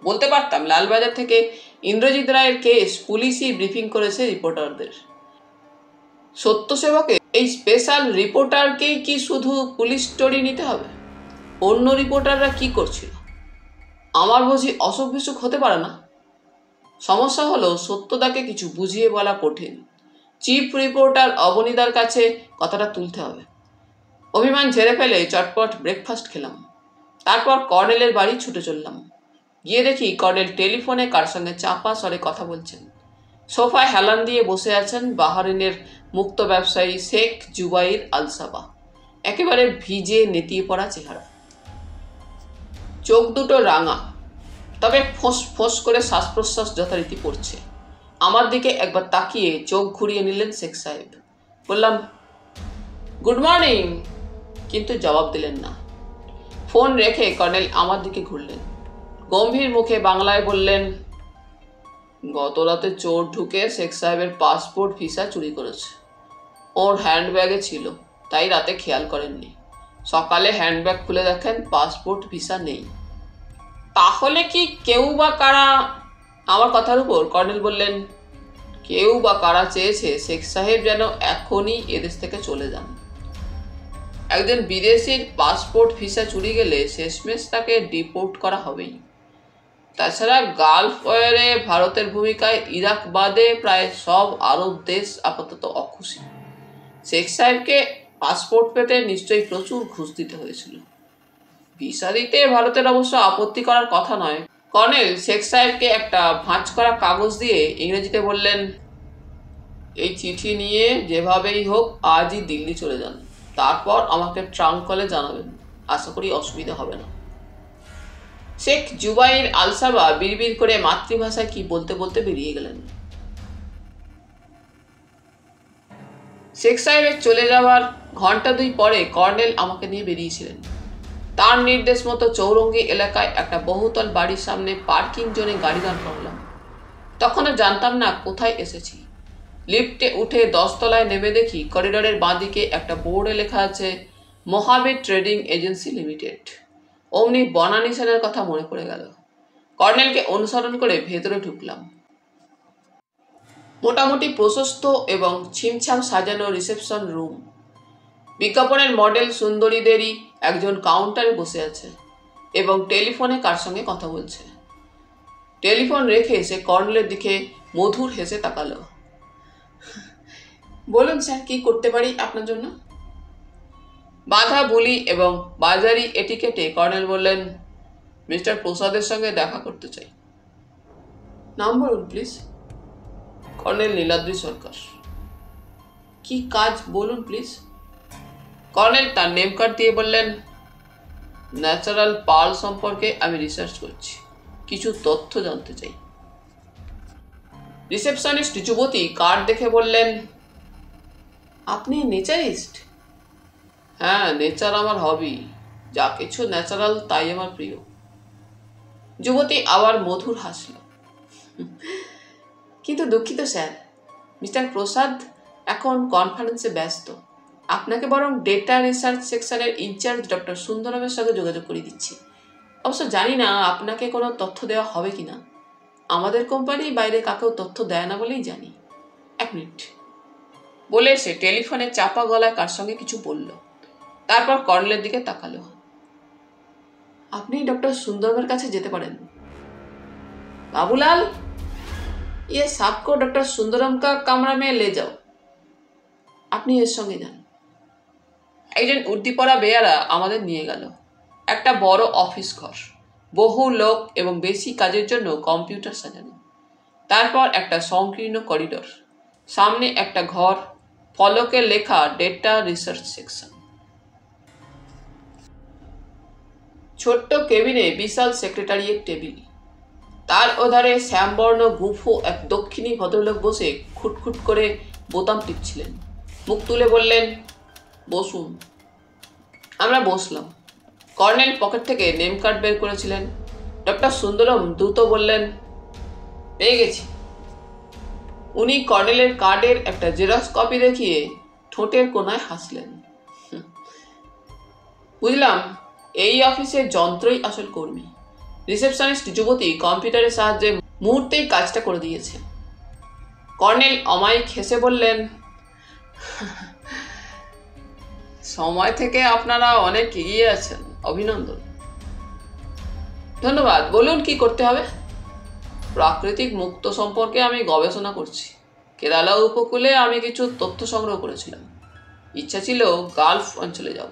বলতে পারতাম লালবাজার থেকে ইন্দ্রজিৎ রায়ের কেস পুলিশই ব্রিফিং করেছে রিপোর্টারদের। সত্যসেবকে এই স্পেশাল রিপোর্টারকেই কি শুধু পুলিশ স্টোরি নিতে হবে? অন্য রিপোর্টাররা কি করছিল? আমার বুঝি অসুখ বিসুখ হতে পারে না? সমস্যা হলো সত্যদাকে কিছু বুঝিয়ে বলা কঠিন। চিফ রিপোর্টার অবনীদার কাছে কথাটা তুলতে হবে। অভিমান ঝেড়ে ফেলে চটপট ব্রেকফাস্ট খেলাম। তারপর কর্নেলের বাড়ি ছুটে চললাম। গিয়ে দেখি কর্নেল টেলিফোনে কার সঙ্গে চাপা স্বরে কথা বলছেন। সোফায় হেলান দিয়ে বসে আছেন বাহরিনের মুক্ত ব্যবসায়ী শেখ জুবাইর আল সাবাহ। একেবারে ভিজে নেতিয়ে পড়া চেহারা, চোখ দুটো রাঙা, তবে ফোঁস ফোঁস করে শ্বাস প্রশ্বাস যথারীতি পড়ছে। আমার দিকে একবার তাকিয়ে চোখ ঘুরিয়ে নিলেন শেখ সাহেব। বললাম, গুড মর্নিং, কিন্তু জবাব দিলেন না। ফোন রেখে কর্নেল আমার দিকে ঘুরলেন, গম্ভীর মুখে বাংলায় বললেন, গত রাতে চোর ঢুকে শেখ সাহেবের পাসপোর্ট ভিসা চুরি করেছে। ওর হ্যান্ডব্যাগে ছিল, তাই রাতে খেয়াল করেননি। সকালে হ্যান্ডব্যাগ খুলে দেখেন পাসপোর্ট ভিসা নেই। তাহলে কি কেউ বা কারা? আমার কথার উপর কর্নেল বললেন, কেউ বা কারা চেয়েছে শেখ সাহেব যেন এখনই এদেশ থেকে চলে যান। একজন বিদেশির পাসপোর্ট ভিসা চুরি গেলে শেষমেশ তাকে ডিপোর্ট করা হবেই। তাছাড়া গালফ ওয়ারে ভারতের ভূমিকায় ইরাক বাদে প্রায় সব আরব দেশ আপাতত অখুশি। শেখ সাহেবকে পাসপোর্ট পেতে নিশ্চয়ই প্রচুর ঘুষ দিতে হয়েছিল। ভিসা দিতে ভারতের অবশ্য আপত্তি করার কথা নয়। কর্নেল শেখ সাহেবকে একটা ভাঁজ করা কাগজ দিয়ে ইংরেজিতে বললেন, এই চিঠি নিয়ে যেভাবেই হোক আজই দিল্লি চলে যান, তারপর আমাকে ট্রাঙ্ক কলে জানাবেন, আশা করি অসুবিধা হবে না। শেখ জুবাইর আল সাবাহ বিড়বিড় করে মাতৃভাষায় কি বলতে বলতে বেরিয়ে গেলেন। শেখ সাহেবের চলে যাওয়ার ঘন্টা 2 পরে কর্নেল আমাকে নিয়ে বেরিয়েছিলেন। তার নির্দেশ মতো চৌরঙ্গি এলাকায় একটা বহুতল বাড়ির সামনে পার্কিং জোনে গাড়ি দাঁড় করালাম। তখনও জানতাম না কোথায় এসেছি। লিফটে উঠে 10 তলায় নেমে দেখি করিডোরের বাঁদিকে একটা বোর্ডে লেখা আছে মহাবীর ট্রেডিং এজেন্সি লিমিটেড। অমনি বনানী সেনের কথা মনে পড়ে গেল। কর্নেলকে অনুসরণ করে ভেতরে ঢুকলাম। মোটামুটি প্রশস্ত এবং ছিমছাম সাজানো রিসেপশন রুম। বিজ্ঞাপনের মডেল সুন্দরীদেরই একজন কাউন্টারে বসে আছে এবং টেলিফোনে কার সঙ্গে কথা বলছে। টেলিফোন রেখে সে কর্নেলের দিকে মধুর হেসে তাকালো। বলুন স্যার, কি করতে পারি আপনার জন্য? বাধা বুলি এবং বাজারি এটিকেটে কর্নেল বললেন, মিস্টার প্রসাদের সঙ্গে দেখা করতে চাই। নাম বলুন প্লিজ। কর্নেল নীলাদ্রি সরকার। কি কাজ বলুন প্লিজ। কর্নেল তার নেম কার্ড দিয়ে বললেন, ন্যাচারাল পার্ল সম্পর্কে আমি রিসার্চ করছি, কিছু তথ্য জানতে চাই। রিসেপশনিস্ট যুবতী কার্ড দেখে বললেন, আপনি নেচারিস্ট? হ্যাঁ, নেচার আমার হবি, যা কিছু ন্যাচারাল তাই আমার প্রিয়। যুবতী আবার মধুর হাসল। কিন্তু দুঃখিত স্যার, মিস্টার প্রসাদ এখন কনফারেন্সে ব্যস্ত, আপনাকে বরং ডেটা রিসার্চ সেকশনের ইনচার্জ ডক্টর সুন্দরমের সঙ্গে যোগাযোগ করে দিচ্ছি। অবশ্য জানি না আপনাকে কোনো তথ্য দেওয়া হবে কিনা, আমাদের কোম্পানি বাইরে কাকেও তথ্য দেয় না বলেই জানি। 1 মিনিট বলে সে টেলিফোনে চাপা গলায় কার সঙ্গে কিছু বলল, তারপর কর্নেলের দিকে তাকালো। আপনি ডক্টর সুন্দরমের কাছে যেতে পারেন। বাবুলাল, ये सबको डॉक्टर सुंदरम का कमरा में ले जाओ। আপনি এর সঙ্গে যান। একজন উর্দি পরা বেয়ারা আমাদের নিয়ে গেল। একটা বড় অফিস ঘর, বহু লোক এবং বেশি কাজের জন্য কম্পিউটার সাজানো। তারপর একটা সংকীর্ণ করিডোর, সামনে একটা ঘর, ফলকে লেখা ডেটা রিসার্চ সেকশন। ছোট্ট কেবিনে বিশাল সেক্রেটারিয়েট টেবিল, তার ওধারে শ্যামবর্ণ গুফো এক দক্ষিণী ভদ্রলোক বসে খুটখুট করে বোতাম টিপছিলেন। মুখ তুলে বললেন, বসুন। আমরা বসলাম। কর্নেল পকেট থেকে নেম কার্ড বের করেছিলেন। ডক্টর সুন্দরম দ্রুত বললেন, পেয়ে গেছি। উনি কর্নেলের কার্ডের একটা জেরক্স কপি দেখিয়ে ঠোঁটের কোনায় হাসলেন। বুঝলাম, এই অফিসের যন্ত্রই আসল কর্মী। রিসেপশনিস্ট যুবতী কম্পিউটারের সাহায্যে মুহূর্তেই কাজটা করে দিয়েছে। কর্নেল অমায়িক হেসে বললেন, সময় থেকে আপনারা অনেক এগিয়ে আছেন, অভিনন্দন। ধন্যবাদ। বলুন কি করতে হবে। প্রাকৃতিক মুক্তো সম্পর্কে আমি গবেষণা করছি। কেরালা উপকূলে আমি কিছু তথ্য সংগ্রহ করেছিলাম। ইচ্ছা ছিল গালফ অঞ্চলে যাব,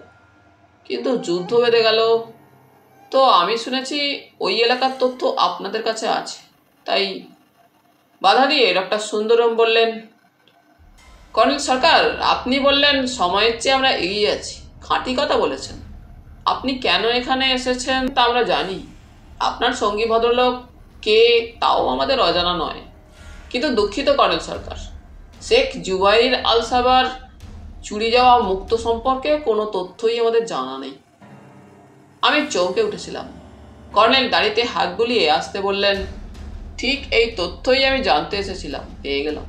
কিন্তু যুদ্ধ বেঁধে গেল। তো আমি শুনেছি ওই এলাকার তথ্য আপনাদের কাছে আছে, তাই। বাধা দিয়ে ডক্টর সুন্দরম বললেন, কর্নেল সরকার, আপনি বললেন সময়ের চেয়ে আমরা এগিয়ে আছি, খাঁটি কথা বলেছেন। আপনি কেন এখানে এসেছেন তা আমরা জানি। আপনার সঙ্গী ভদ্রলোক কে তাও আমাদের অজানা নয়। কিন্তু দুঃখিত কর্নেল সরকার, শেখ জুবাইর আল সাবার চুরি যাওয়া মুক্ত সম্পর্কে কোনো তথ্যই আমাদের জানা নেই। আমি চমকে উঠেছিলাম। কর্নেল দাড়িতে হাত বুলিয়ে আসতে বললেন, ঠিক এই তথ্যই আমি জানতে এসেছিলাম, পেয়ে গেলাম।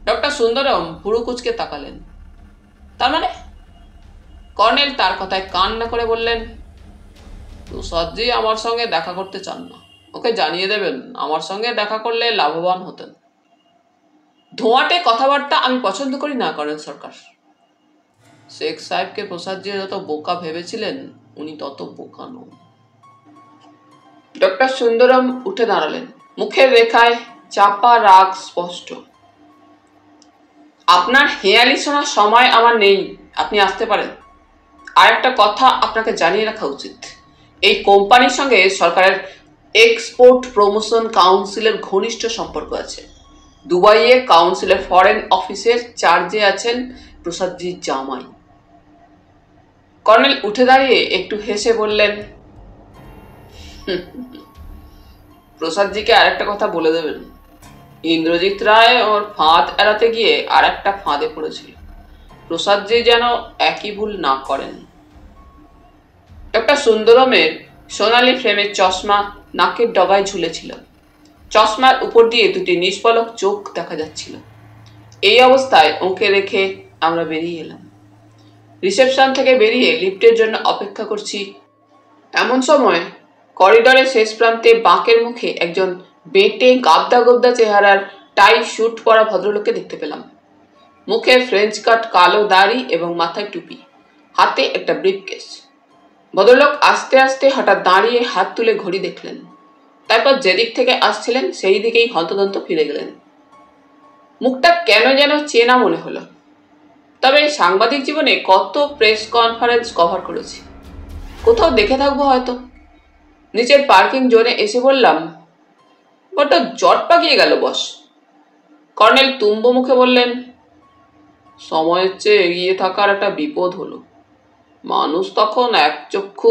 ডক্টর সুন্দরম ভুরু কুঁচকে তাকালেন। তার মানে? কর্নেল তার কথায় কান না করে বললেন, প্রসাদজি আমার সঙ্গে দেখা করতে চান না, ওকে জানিয়ে দেবেন আমার সঙ্গে দেখা করলে লাভবান হতেন। ধোঁয়াটে কথাবার্তা আমি পছন্দ করি না কর্নেল সরকার। শেখ সাহেবকে প্রসাদজি যত বোকা ভেবেছিলেন, উনি তত বোকা নন। ডক্টর সুন্দরম উঠে দাঁড়ালেন, মুখের রেখায় চাপা রাগ স্পষ্ট। আপনার হেয়ালি শোনার সময় আমার নেই, আপনি আসতে পারেন। আর একটা কথা আপনাকে জানিয়ে রাখা উচিত, এই কোম্পানির সঙ্গে সরকারের এক্সপোর্ট প্রমোশন কাউন্সিলের ঘনিষ্ঠ সম্পর্ক আছে। দুবাইয়ে কাউন্সিলের ফরেন অফিসের চার্জে আছেন প্রসাদজির জামাই। কর্নেল উঠে দাঁড়িয়ে একটু হেসে বললেন, প্রসাদজিকে আরেকটা কথা বলে দেবেন, ইন্দ্রজিৎ রায় ওর ফাঁদ এড়াতে গিয়ে আর একটা ফাঁদে পড়েছিল। প্রসাদজি যেন একই ভুল না করেন। ডক্টর সুন্দরমের সোনালি ফ্রেমের চশমা নাকের ডগায় ঝুলেছিল। চশমার উপর দিয়ে দুটি নিষ্পলক চোখ দেখা যাচ্ছিল। এই অবস্থায় ওকে রেখে আমরা বেরিয়ে এলাম। রিসেপশন থেকে বেরিয়ে লিফটের জন্য অপেক্ষা করছি। এমন সময় করিডোরের শেষ প্রান্তে বাঁকের মুখে একজন বেঁটে গাবদা গাবদা চেহারার টাই স্যুট পরা ভদ্রলোককে দেখতে পেলাম। মুখে ফ্রেঞ্চ কাট কালো দাড়ি এবং মাথায় টুপি, হাতে একটা ব্রিফকেস। ভদ্রলোক আস্তে আস্তে হঠাৎ দাঁড়িয়ে হাত তুলে ঘড়ি দেখলেন, তারপর যেদিক থেকে আসছিলেন সেই দিকেই হন্তদন্ত ফিরে গেলেন। মুখটা কেন যেন চেনা মনে হলো। তবে সাংবাদিক জীবনে কত প্রেস কনফারেন্স কভার করেছি, কোথাও দেখে থাকবো হয়তো। নিচের পার্কিং জোনে এসে বললাম, বড্ড জট পাকিয়ে গেল বস। কর্নেল তুম্ব মুখে বললেন, সময়ের চেয়ে এগিয়ে থাকার একটা বিপদ হলো। মানুষ তখন একচক্ষু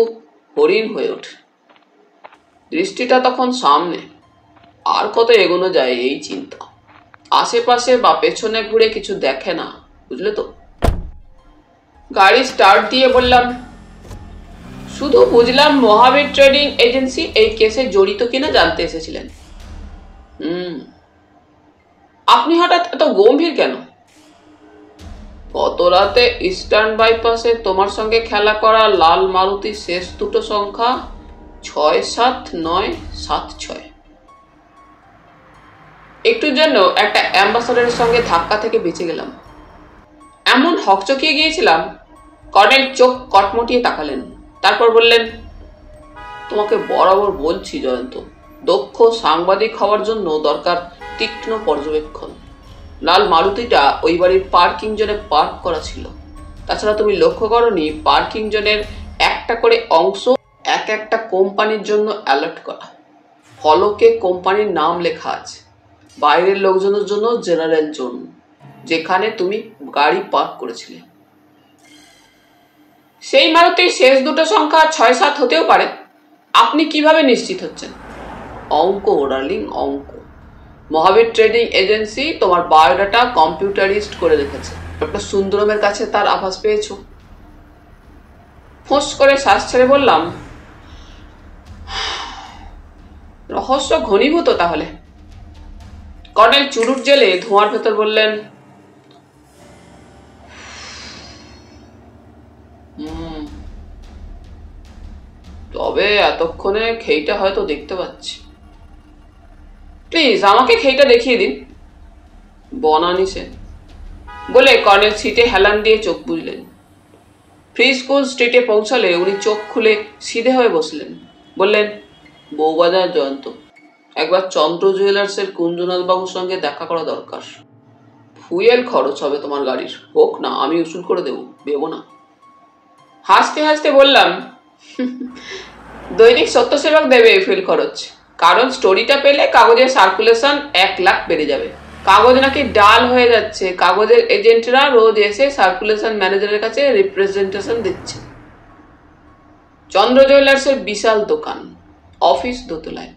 হরিণ হয়ে ওঠে। দৃষ্টিটা তখন সামনে, আর কত এগোনো যায় এই চিন্তা। আশেপাশে বা পেছনে ঘুরে কিছু দেখে না, বুঝলে তো। গাড়ি স্টার্ট দিয়ে বললাম, শুধু বুঝলাম মহাবীর ট্রেডিং এজেন্সি এই কেসে জড়িত কিনা জানতে এসেছিলেন। আপনি হঠাৎ এত গম্ভীর কেন? গত রাতে ইস্টার্ন বাইপাসে তোমার সঙ্গে খেলা করা লাল মারুতির শেষ দুটো সংখ্যা 679776। একটুর জন্য একটা অ্যাম্বাসাডারের সঙ্গে ধাক্কা থেকে বেঁচে গেলাম। এমন হকচকিয়ে গিয়েছিলাম, কর্নেল চোখ কটমটিয়ে তাকালেন। তারপর বললেন, তোমাকে বরাবর বলছি জয়ন্ত, দক্ষ সাংবাদিক হওয়ার জন্য দরকার তীক্ষ্ণ পর্যবেক্ষণ। লাল মারুতিটা ওই বাড়ির পার্কিং জোনে পার্ক করা ছিল। তাছাড়া তুমি লক্ষ্য করনি পার্কিং জোনের একটা করে অংশ এক একটা কোম্পানির জন্য অ্যালার্ট করা। ফলকে কোম্পানির নাম লেখা আছে। বাইরের লোকজনের জন্য জেনারেল জোন, যেখানে তুমি গাড়ি পার্ক করেছিলে। সেই মারুতির শেষ দুটো সংখ্যা 67 হতেও পারে। আপনি কিভাবে নিশ্চিত হচ্ছেন? অঙ্ক ডার্লিং, অঙ্ক। মহাবীর ট্রেডিং এজেন্সি তোমার বায়োডাটা কম্পিউটারিস্ট করে রেখেছে। ডক্টর সুন্দরমের কাছে তার আভাস পেয়েছো? ফোঁস করে শ্বাস ছেড়ে বললাম, রহস্য ঘনীভূত তাহলে। কর্নেল চুরুট জেলে ধোঁয়ার ভেতর বললেন, তবে এতক্ষণে খেইটা হয়তো দেখতে পাচ্ছি। প্লিজ আমাকে খেইটা দেখিয়ে দিন, বনানি সে বলে কর্নেল সিটে হেলান দিয়ে চোখ বুঝলেন। ফ্রি স্কুল স্ট্রিটে পৌঁছালে উনি চোখ খুলে সিধে হয়ে বসলেন। বললেন, বউবাজার জয়ন্ত, একবার চন্দ্র জুয়েলার্সের কুঞ্জনাথ বাবুর সঙ্গে দেখা করা দরকার। ফুয়েল খরচ হবে তোমার গাড়ির, হোক না, আমি উসুল করে দেবো, ভেবো না। হাসতে হাসতে বললাম, দৈনিক সত্যসেবক দেবে ফুয়েল খরচ, কারণ স্টোরিটা পেলে কাগজের সার্কুলেশন 1 লাখ বেড়ে যাবে। কাগজ নাকি ডাল হয়ে যাচ্ছে। কাগজের এজেন্টরা রোজ এসে সার্কুলেশন ম্যানেজারের কাছে রিপ্রেজেন্টেশন দিচ্ছে। চন্দ্র জুয়েলার্সের বিশাল দোকান, অফিস দোতলায়।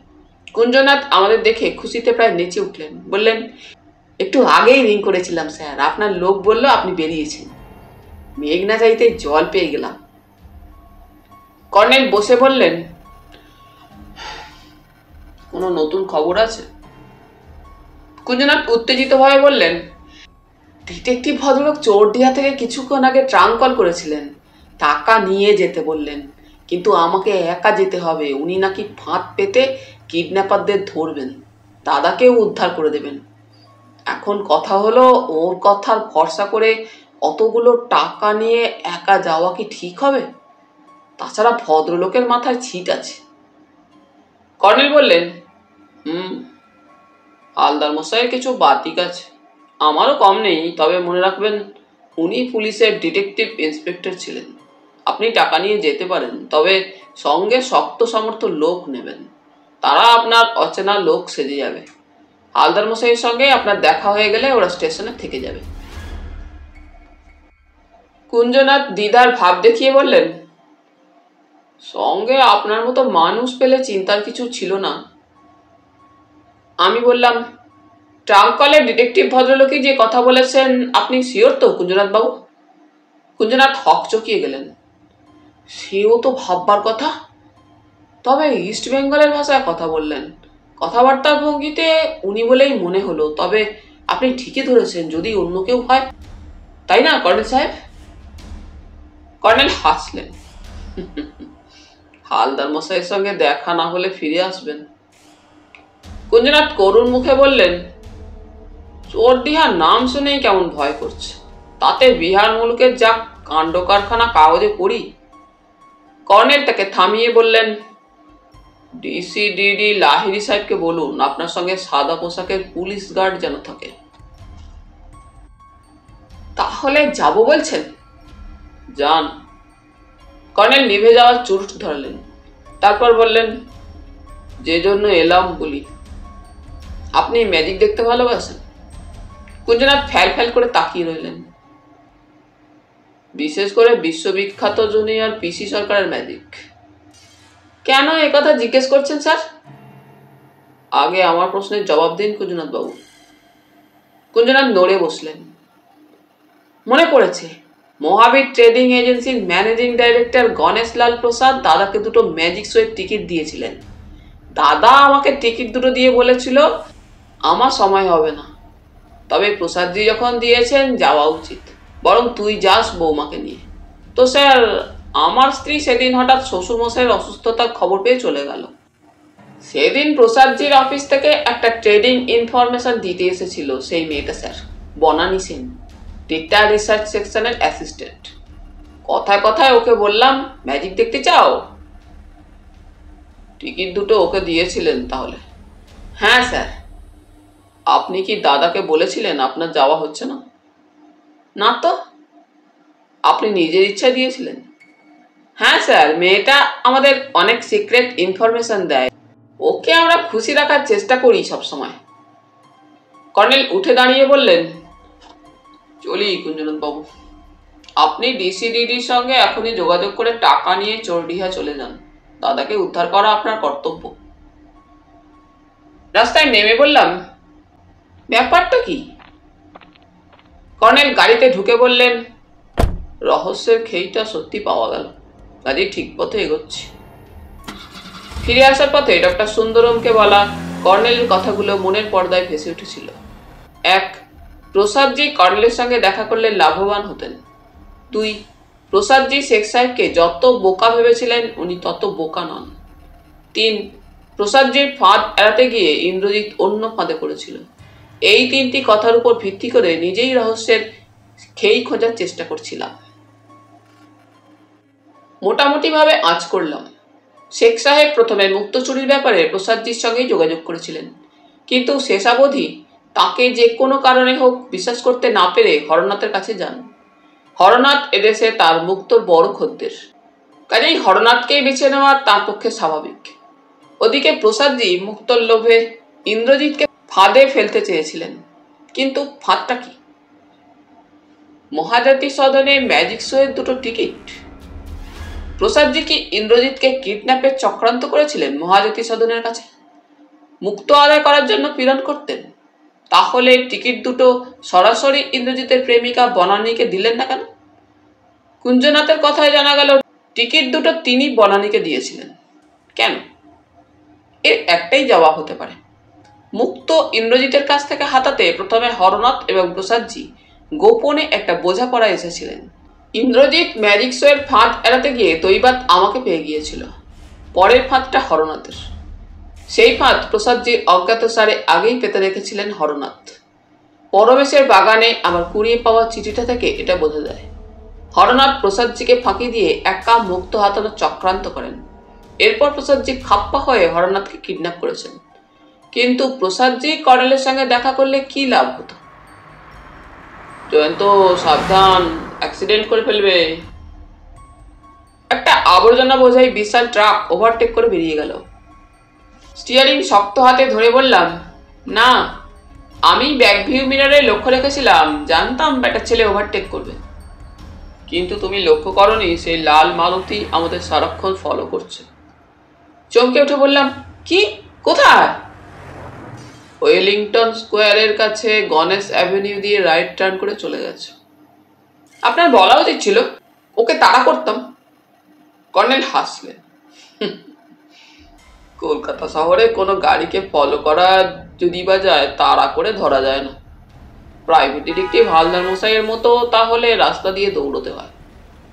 কুঞ্জনাথ আমাদের দেখে খুশিতে প্রায় নেচে উঠলেন। বললেন, একটু আগেই রিং করেছিলাম স্যার, আপনার লোক বলল আপনি বেরিয়েছেন। মেঘ না চাইতে জল পেয়ে গেলাম। কর্নেল বসে বললেন, কোনো নতুন খবর আছে? কুঞ্জনাথ উত্তেজিত ভাবে বললেন, ডিটেকটিভ ভদ্রলোক চোরডিহা থেকে কিছুক্ষণ আগে ট্রাঙ্ক কল করেছিলেন, টাকা নিয়ে যেতে বললেন, কিন্তু আমাকে একা যেতে হবে। উনি নাকি ফাঁদ পেতে কিডন্যাপারদের ধরবেন, দাদাকেও উদ্ধার করে দেবেন। এখন কথা হলো, ওর কথার ভরসা করে অতগুলো টাকা নিয়ে একা যাওয়া কি ঠিক হবে? তাছাড়া ভদ্রলোকের মাথায় ছিট আছে। কর্নেল বললেন, হালদার মশাইয়ের কিছু বাতিক আছে, আমারও কম নেই। তবে মনে রাখবেন, উনি পুলিশের ডিটেকটিভ ইন্সপেক্টর ছিলেন। আপনি টাকা নিয়ে যেতে পারেন, তবে সঙ্গে শক্ত সামর্থ্য লোক নেবেন। তারা আপনার অচেনা লোক সেজে যাবে। হালদার মশাইয়ের সঙ্গে আপনার দেখা হয়ে গেলে ওরা স্টেশনে থেকে যাবে। কুঞ্জনাথ দ্বিধার ভাব দেখিয়ে বললেন, সঙ্গে আপনার মতো মানুষ পেলে চিন্তার কিছু ছিল না। আমি বললাম, ট্রাঙ্ক কলে ডিটেকটিভ ভদ্রলোকই যে কথা বলেছেন, আপনি শিওর তো কুঞ্জনাথ বাবু? কুঞ্জনাথ হকচকিয়ে গেলেন। সেও তো ভাববার কথা। তবে ইস্ট বেঙ্গলের ভাষায় কথা বললেন, কথাবার্তার ভঙ্গিতে উনি বলেই মনে হলো। তবে আপনি ঠিকই ধরেছেন, যদি অন্য কেউ হয়, তাই না কর্নেল সাহেব? কর্নেল হাসলেন। হালদার মশাইয়ের সঙ্গে দেখা না হলে ফিরে আসবেন। কুঞ্জনাথ করুণ মুখে বললেন, চোরডিহার নাম শুনেই কেমন ভয় করছে, তাতে বিহার মুলুকের যা কাণ্ড কারখানা কাগজে পড়ি। কর্নেল তাকে থামিয়ে বললেন, ডিসিডিডি লাহিড়ী সাহেবকে বলুন আপনার সঙ্গে সাদা পোশাকের পুলিশ গার্ড যেন থাকে। তাহলে যাব বলছেন? যান। কর্নেল নিভে যাওয়ার চুরুট ধরালেন। তারপর বললেন, যে জন্য এলাম বলি, আপনি ম্যাজিক দেখতে ভালোবাসেন? কুঞ্জনাথ ফ্যাল ফ্যাল করে তাকিয়ে রইলেন। বিশেষ করে বিশ্ববিখ্যাত জুনিয়র পিসি সরকারের ম্যাজিক। কেন একথা জিজ্ঞেস করছেন স্যার? আগে আমার প্রশ্নের জবাব দিন কুঞ্জনাথ বাবু। কুঞ্জনাথ নড়ে বসলেন। মনে পড়েছে, মহাবীর ট্রেডিং এজেন্সির ম্যানেজিং ডাইরেক্টর গণেশ লাল প্রসাদ দাদাকে দুটো ম্যাজিক শোয়ের টিকিট দিয়েছিলেন। দাদা আমাকে টিকিট দুটো দিয়ে বলেছিল আমার সময় হবে না, তবে প্রসাদজি যখন দিয়েছেন যাওয়া উচিত, বরং তুই যাস বৌমাকে নিয়ে। তো স্যার, আমার স্ত্রী সেদিন হঠাৎ শ্বশুরমশাইয়ের অসুস্থতার খবর পেয়ে চলে গেল। সেদিন প্রসাদজির অফিস থেকে একটা ট্রেডিং ইনফরমেশন দিতে এসেছিল সেই মেয়েটা sir, Banani Sen, data research সেকশনের অ্যাসিস্ট্যান্ট। কথায় কথায় ওকে বললাম ম্যাজিক দেখতে চাও? টিকিট দুটো ওকে দিয়েছিলেন তাহলে? হ্যাঁ স্যার। আপনি কি দাদাকে বলেছিলেন আপনার যাওয়া হচ্ছে না? না তো। আপনি নিজের ইচ্ছা দিয়েছিলেন? হ্যাঁ স্যার, মেয়েটা আমাদের অনেক সিক্রেট ইনফরমেশন দেয়, ওকে আমরা খুশি রাখার চেষ্টা করি সবসময়। কর্নেল উঠে দাঁড়িয়ে বললেন, চলি কুঞ্জনাথ বাবু, আপনি ডিসিডিডির সঙ্গে এখনই যোগাযোগ করে টাকা নিয়ে চোরডিহা চলে যান। দাদাকে উদ্ধার করা আপনার কর্তব্য। রাস্তায় নেমে বললাম, ব্যাপারটা কি? কর্নেল গাড়িতে ঢুকে বললেন, রহস্যের খেইটা সত্যি পাওয়া গেল, কাজেই ঠিক পথে এগোচ্ছি। ফিরে আসার পথে ডক্টর সুন্দরমকে বলা কর্নেলের কথাগুলো মনের পর্দায় ভেসে উঠেছিল। 1. প্রসাদজি কর্নেলের সঙ্গে দেখা করলে লাভবান হতেন। 2. প্রসাদজি শেখ সাহেবকে যত বোকা ভেবেছিলেন উনি তত বোকা নন। 3. প্রসাদজির ফাঁদ এড়াতে গিয়ে ইন্দ্রজিৎ অন্য ফাঁদে পড়েছিল। এই 3টি কথার উপর ভিত্তি করে নিজেই রহস্যের খেই খোঁজার চেষ্টা করছিলাম। মোটামুটি ভাবে আঁচ করলাম। শেখ সাহেব প্রথমে মুক্ত চুরির ব্যাপারে প্রসাদজির সঙ্গেই যোগাযোগ করেছিলেন, কিন্তু শেষাবধি তাকে যে কোনো কারণে হোক বিশ্বাস করতে না পেরে হরনাথের কাছে যান। হরনাথ এদেশে তার মুক্তর বড় খদ্দের, কাজেই হরনাথকেই বেছে নেওয়া তার পক্ষে স্বাভাবিক। ওদিকে প্রসাদজি মুক্তর লোভে ইন্দ্রজিৎকে ফাঁদে ফেলতে চেয়েছিলেন, কিন্তু ফাঁদটা কি? মহাজাতি সদনে ম্যাজিক শোয়ের দুটো টিকিট। প্রসাদজি কি ইন্দ্রজিৎকে কিডন্যাপের চক্রান্ত করেছিলেন মহাজাতি সদনের কাছে? মুক্ত আদায় করার জন্য পীড়ন করতেন? তাহলে টিকিট দুটো সরাসরি ইন্দ্রজিতের প্রেমিকা বনানীকে দিলেন না কেন? কুঞ্জনাথের কথায় জানা গেল টিকিট দুটো তিনি বনানীকে দিয়েছিলেন। কেন? এর একটাই জবাব হতে পারে। মুক্ত ইন্দ্রজিতের কাছ থেকে হাতাতে প্রথমে হরনাথ এবং প্রসাদজি গোপনে একটা বোঝাপড়া এসেছিলেন। ইন্দ্রজিৎ ম্যাজিক শোয়ের ফাঁদ এড়াতে গিয়ে দৈবাত আমাকে পেয়ে গিয়েছিল। পরের ফাঁদটা হরনাথের। সেই ফাঁদ প্রসাদজির অজ্ঞাতসারে আগেই পেতে রেখেছিলেন হরনাথ। পরমেশের বাগানে আমার কুড়িয়ে পাওয়া চিঠিটা থেকে এটা বোঝা যায়। হরনাথ প্রসাদজিকে ফাঁকি দিয়ে একা মুক্ত হাতানোর চক্রান্ত করেন। এরপর প্রসাদজি খাপ্পা হয়ে হরনাথকে কিডন্যাপ করেছেন। কিন্তু প্রসাদজি কর্নেলের সঙ্গে দেখা করলে কি লাভ হতো? জয়ন্ত, সাবধান, অ্যাক্সিডেন্ট করে ফেলবে। একটা আবর্জনা বোঝাই বিশাল ট্রাক ওভারটেক করে বেরিয়ে গেল। স্টিয়ারিং শক্ত হাতে ধরে বললাম, না, আমি ব্যাকভিউ মিররে লক্ষ্য রেখেছিলাম, জানতাম একটা ছেলে ওভারটেক করবে। কিন্তু তুমি লক্ষ্য করনি সেই লাল মারুতি আমাদের সারাক্ষণ ফলো করছে? চমকে উঠে বললাম, কি? কোথায়? ওয়েলিংটন স্কোয়ারের কাছে গণেশ অ্যাভিনিউ দিয়ে রাইট টার্ন করে চলে গেছে। আপনার বলা উচিত ছিল, ওকে তাড়া করতাম। কর্নেল হাসলেন। কলকাতা শহরে কোনো গাড়িকে ফলো করা যদি বা যায়, তাড়া করে ধরা যায় না। প্রাইভেট ডিটেকটিভ হালদার মশাইয়ের মতো তাহলে রাস্তা দিয়ে দৌড়তে হয়।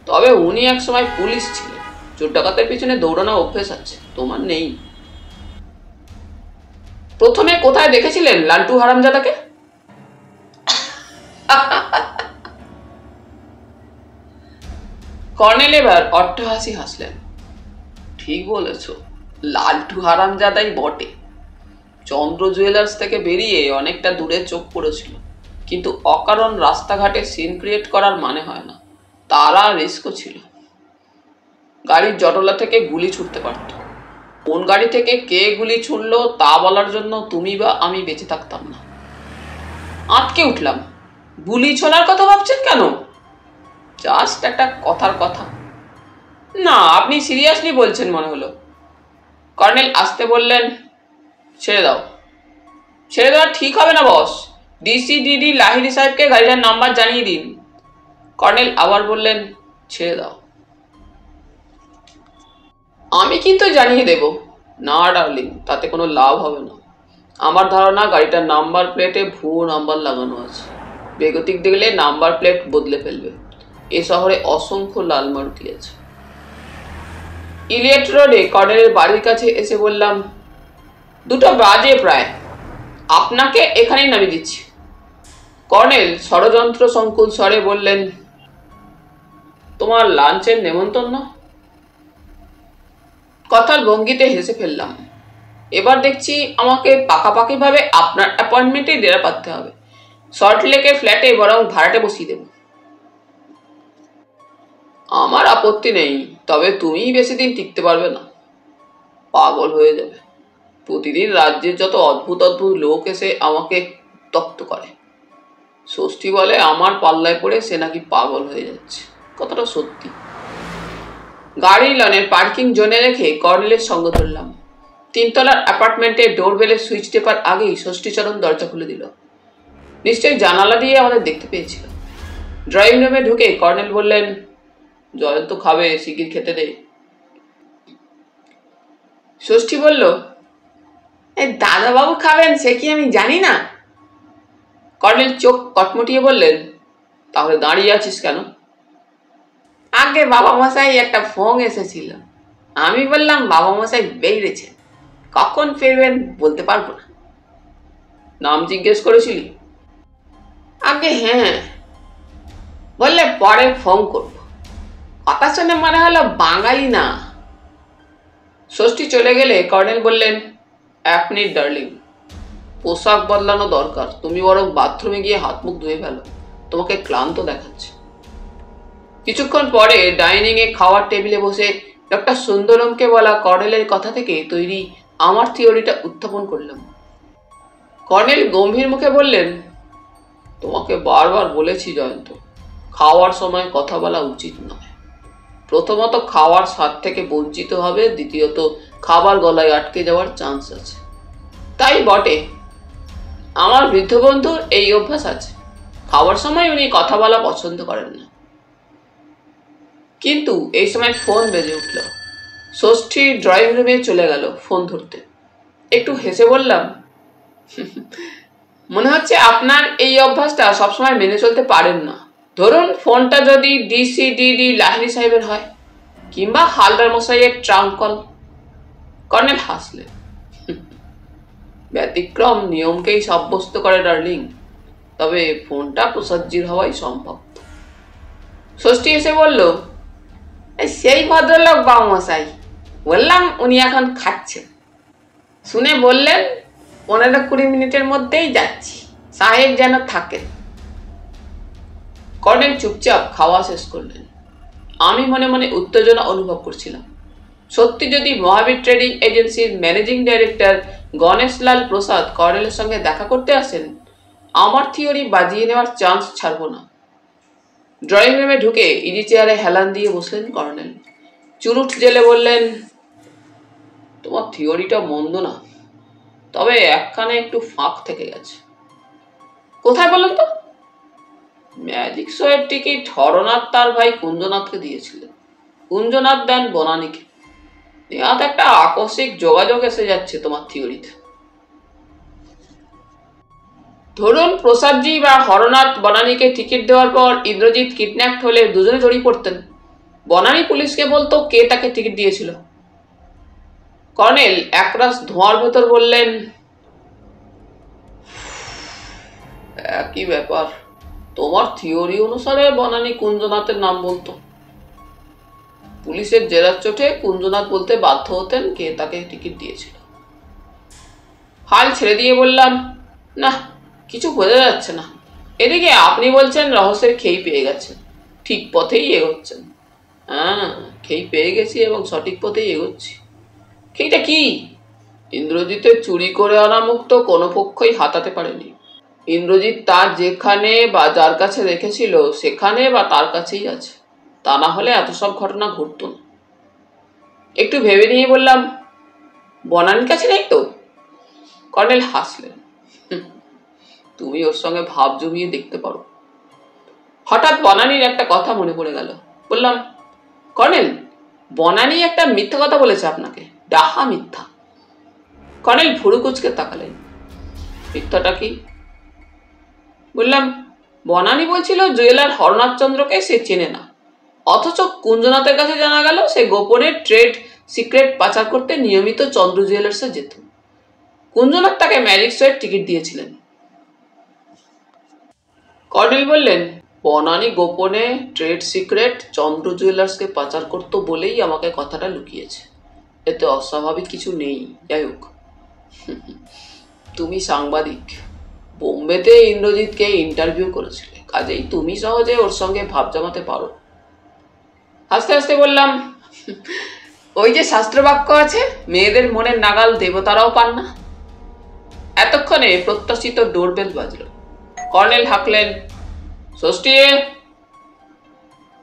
তবে উনি একসময় পুলিশ ছিলেন, চোর ডাকাতের পিছনে দৌড়ানো অভ্যেস আছে, তোমার নেই। প্রথমে কোথায় দেখেছিলেন লালটু হারামজাদাকে? কর্নেল এবার অট্টহাসি হাসলেন। ঠিক বলেছ, লালটু হারামজাদাই বটে। চন্দ্র জুয়েলার্স থেকে বেরিয়ে অনেকটা দূরে চোখ পড়েছিল, কিন্তু অকারণ রাস্তাঘাটে সিন ক্রিয়েট করার মানে হয় না। তারা রিস্কও ছিল। গাড়ির জটলা থেকে গুলি ছুটতে পারত। কোন গাড়ি থেকে কে গুলি ছুঁড়লো তা বলার জন্য তুমি বা আমি বেঁচে থাকতাম না। আটকে উঠলাম। গুলি ছোড়ার কথা ভাবছেন কেন? জাস্ট একটা কথার কথা। না, আপনি সিরিয়াসলি বলছেন মনে হলো। কর্নেল আসতে বললেন, ছেড়ে দাও। ছেড়ে দেওয়া ঠিক হবে না বস। ডিসিডিডি লাহিড়ী সাহেবকে গাড়িটার নাম্বার জানিয়ে দিন। কর্নেল আবার বললেন, ছেড়ে দাও। আমি কিন্তু জানিয়ে দেব। না ডার্লিং, তাতে কোনো লাভ হবে না। আমার ধারণা গাড়িটার নাম্বার প্লেটে ভুয়ো নাম্বার লাগানো আছে। বেগতিক দেখলে নাম্বার প্লেট বদলে ফেলবে। এ শহরে অসংখ্য লাল মারুতি আছে। ইলিয়ট রোডে কর্নেলের বাড়ির কাছে এসে বললাম, 2টা বাজে প্রায়, আপনাকে এখানেই নামিয়ে দিচ্ছি। কর্নেল ষড়যন্ত্র সংকুল স্বরে বললেন, তোমার লাঞ্চের নেমন্তন্ন? কথার ভঙ্গিতে হেসে ফেললাম। এবার দেখছি আমাকে পাকাপাকিভাবে আপনার অ্যাপয়েন্টমেন্টে ডেরা পাততে হবে। সল্টলেকের ফ্ল্যাটে বরং ভাড়াটে বসিয়ে দেব। আমার আপত্তি নেই, তবে তুমিই বেশি দিন টিকতে পারবে না। পাগল হয়ে যাবে। প্রতিদিন রাজ্যের যত অদ্ভুত অদ্ভুত লোক এসে আমাকে উত্ত্যক্ত করে। ষষ্ঠী বলে আমার পাল্লায় পড়ে সে নাকি পাগল হয়ে যাচ্ছে। কথাটা সত্যি। গাড়ি লনের পার্কিং জোনে রেখে কর্নেলের সঙ্গ ধরলাম। 3তলার অ্যাপার্টমেন্টের ডোরবেলের সুইচ টেপার আগেই ষষ্ঠীচরণ দরজা খুলে দিল। নিশ্চয়ই জানালা দিয়ে আমাদের দেখতে পেয়েছিল। ড্রয়িং রুমে ঢুকে কর্নেল বললেন, জয়ন্ত খাবে, শিগগির খেতে দে। ষষ্ঠী বলল, দাদাবাবু খাবেন সে কি আমি জানি না? কর্নেল চোখ কটমটিয়ে বললেন, তাহলে দাঁড়িয়ে আছিস কেন? আগে বাবা মশাই একটা ফোন এসেছিল। আমি বললাম বাবা মশাই বেরিয়েছেন, কখন ফিরবেন বলতে পারবো না। নাম জিজ্ঞেস করেছিলি? আগে হ্যাঁ, বললে পরে ফোন করবো। কথা শুনে মনে হলো বাঙালি না। ষষ্ঠী চলে গেলে কর্নেল বললেন, 1 মিনিট ডার্লিং, পোশাক বদলানো দরকার। তুমি বরং বাথরুমে গিয়ে হাত মুখ ধুয়ে ফেলো, তোমাকে ক্লান্ত দেখাচ্ছে। কিছুক্ষণ পরে ডাইনিং এ খাওয়ার টেবিলে বসে ডক্টর সুন্দরমকে বলা কর্নেলের কথা থেকে তৈরি আমার থিওরিটা উত্থাপন করলাম। কর্নেল গম্ভীর মুখে বললেন, তোমাকে বারবার বলেছি জয়ন্ত, খাওয়ার সময় কথা বলা উচিত নয়। প্রথমত খাওয়ার স্বাদ থেকে বঞ্চিত হবে, দ্বিতীয়ত খাবার গলায় আটকে যাওয়ার চান্স আছে। তাই বটে, আমার বৃদ্ধ বন্ধুর এই অভ্যাস আছে। খাওয়ার সময় উনি কথা বলা পছন্দ করেন না। কিন্তু এই সময় ফোন বেজে উঠল। ষষ্ঠী ড্রয়িং রুমে চলে গেল ফোন ধরতে। একটু হেসে বললাম, মনে হচ্ছে আপনার এই অভ্যাসটা সবসময় মেনে চলতে পারেন না। ধরুন ফোনটা যদি ডিসিডিডি লাহিড়ী সাহেবের হয়, কিংবা হালদার মশাইয়ের ট্রাঙ্ক কল। কর্নেল হাসলেন। ব্যতিক্রম নিয়মকেই সাব্যস্ত করে ডার্লিং, তবে ফোনটা প্রসাদজির হওয়াই সম্ভব। ষষ্ঠী এসে বলল, সেই ভদ্রলোক বাবু মশাই, বললাম উনি এখন খাচ্ছেন। শুনে বললেন 15-20 মিনিটের মধ্যেই যাচ্ছি, সাহেব যেন থাকেন। কর্নেল চুপচাপ খাওয়া শেষ করলেন। আমি মনে মনে উত্তেজনা অনুভব করছিলাম। সত্যি যদি মহাবীর ট্রেডিং এজেন্সির ম্যানেজিং ডাইরেক্টর গণেশলাল প্রসাদ কর্নেলের সঙ্গে দেখা করতে আসেন, আমার থিওরি বাজিয়ে নেওয়ার চান্স ছাড়ব না। ড্রয়িং রুমে ঢুকে ইজি চেয়ারে হেলান দিয়ে বসলেন কর্নেল। চুরুট জেলে বললেন, তোমার থিওরিটা মন্দ না, তবে একখানে একটু ফাঁক থেকে গেছে। কোথায় বলেন তো? ম্যাজিক শোয়ের টিকিট হরনাথ তার ভাই কুঞ্জনাথকে দিয়েছিলেন। কুঞ্জনাথ দেন বনানীকে। নেহাত একটা আকস্মিক যোগাযোগ এসে যাচ্ছে তোমার থিওরিতে। ধরুন প্রসাদজি বা হরনাথ বনানীকে টিকিট দেওয়ার পর ইন্দ্রজিৎ কিডন্যাপ হলে দুজনে জড়িয়ে পড়তেন। বনানী পুলিশকে বলতো কে তাকে টিকিট দিয়েছিল। কর্নেল একরাশ ধোঁয়ার ভেতর বললেন, একই ব্যাপার। তোমার থিওরি অনুসারে বনানী কুঞ্জনাথের নাম বলতো। পুলিশের জেরার চোটে কুঞ্জনাথ বলতে বাধ্য হতেন কে তাকে টিকিট দিয়েছিল। হাল ছেড়ে দিয়ে বললাম, না, কিছু বোঝা যাচ্ছে না। এদিকে আপনি বলছেন রহস্যের খেই পেয়ে গেছেন, ঠিক পথেই এগোচ্ছেন। হ্যাঁ, খেই পেয়ে গেছি এবং সঠিক পথেই এগোচ্ছি। সেইটা কি? ইন্দ্রজিতের চুরি করে আনা মুক্ত কোনো পক্ষই হাতাতে পারেনি। ইন্দ্রজিৎ তার যেখানে বা যার কাছে রেখেছিল সেখানে বা তার কাছেই আছে, তা না হলে এত সব ঘটনা ঘটত না। একটু ভেবে নিয়ে বললাম, বনানীর কাছে নেই তো? কর্নেল হাসলেন। তুমি ওর সঙ্গে ভাব জমিয়ে দেখতে পারো। হঠাৎ বনানীর একটা কথা মনে পড়ে গেল। বললাম, কর্নেল, বনানী একটা মিথ্যা কথা বলেছে আপনাকে, ডাহা মিথ্যা। কর্নেল ভুরু কুচকে তাকালেন। মিথ্যাটা কি? বললাম, বনানী বলছিল জুয়েলার হরনাথ চন্দ্রকে সে চেনে না, অথচ কুঞ্জনাথের কাছে জানা গেল সে গোপনে ট্রেড সিক্রেট পাচার করতে নিয়মিত চন্দ্র জুয়েলার্সে যেত। কুঞ্জনাথ তাকে ম্যাজিক শোয়ের টিকিট দিয়েছিলেন। কর্নেল বললেন, বনানী গোপনে ট্রেড সিক্রেট চন্দ্র জুয়েলার্সকে পাচার করতো বলেই আমাকে কথাটা লুকিয়েছে, এতে অস্বাভাবিক কিছু নেই। যাই হোক, তুমি সাংবাদিক, বোম্বেতে ইন্দ্রজিৎকে ইন্টারভিউ করেছিলে, কাজেই তুমি সহজে ওর সঙ্গে ভাব জমাতে পারো। হাসতে হাসতে বললাম, ওই যে শাস্ত্রবাক্য আছে, মেয়েদের মনের নাগাল দেবতারাও পান না। এতক্ষণে প্রত্যাশিত ডোরবেল বাজল। কর্নেল হাঁকলেন, ষষ্ঠী।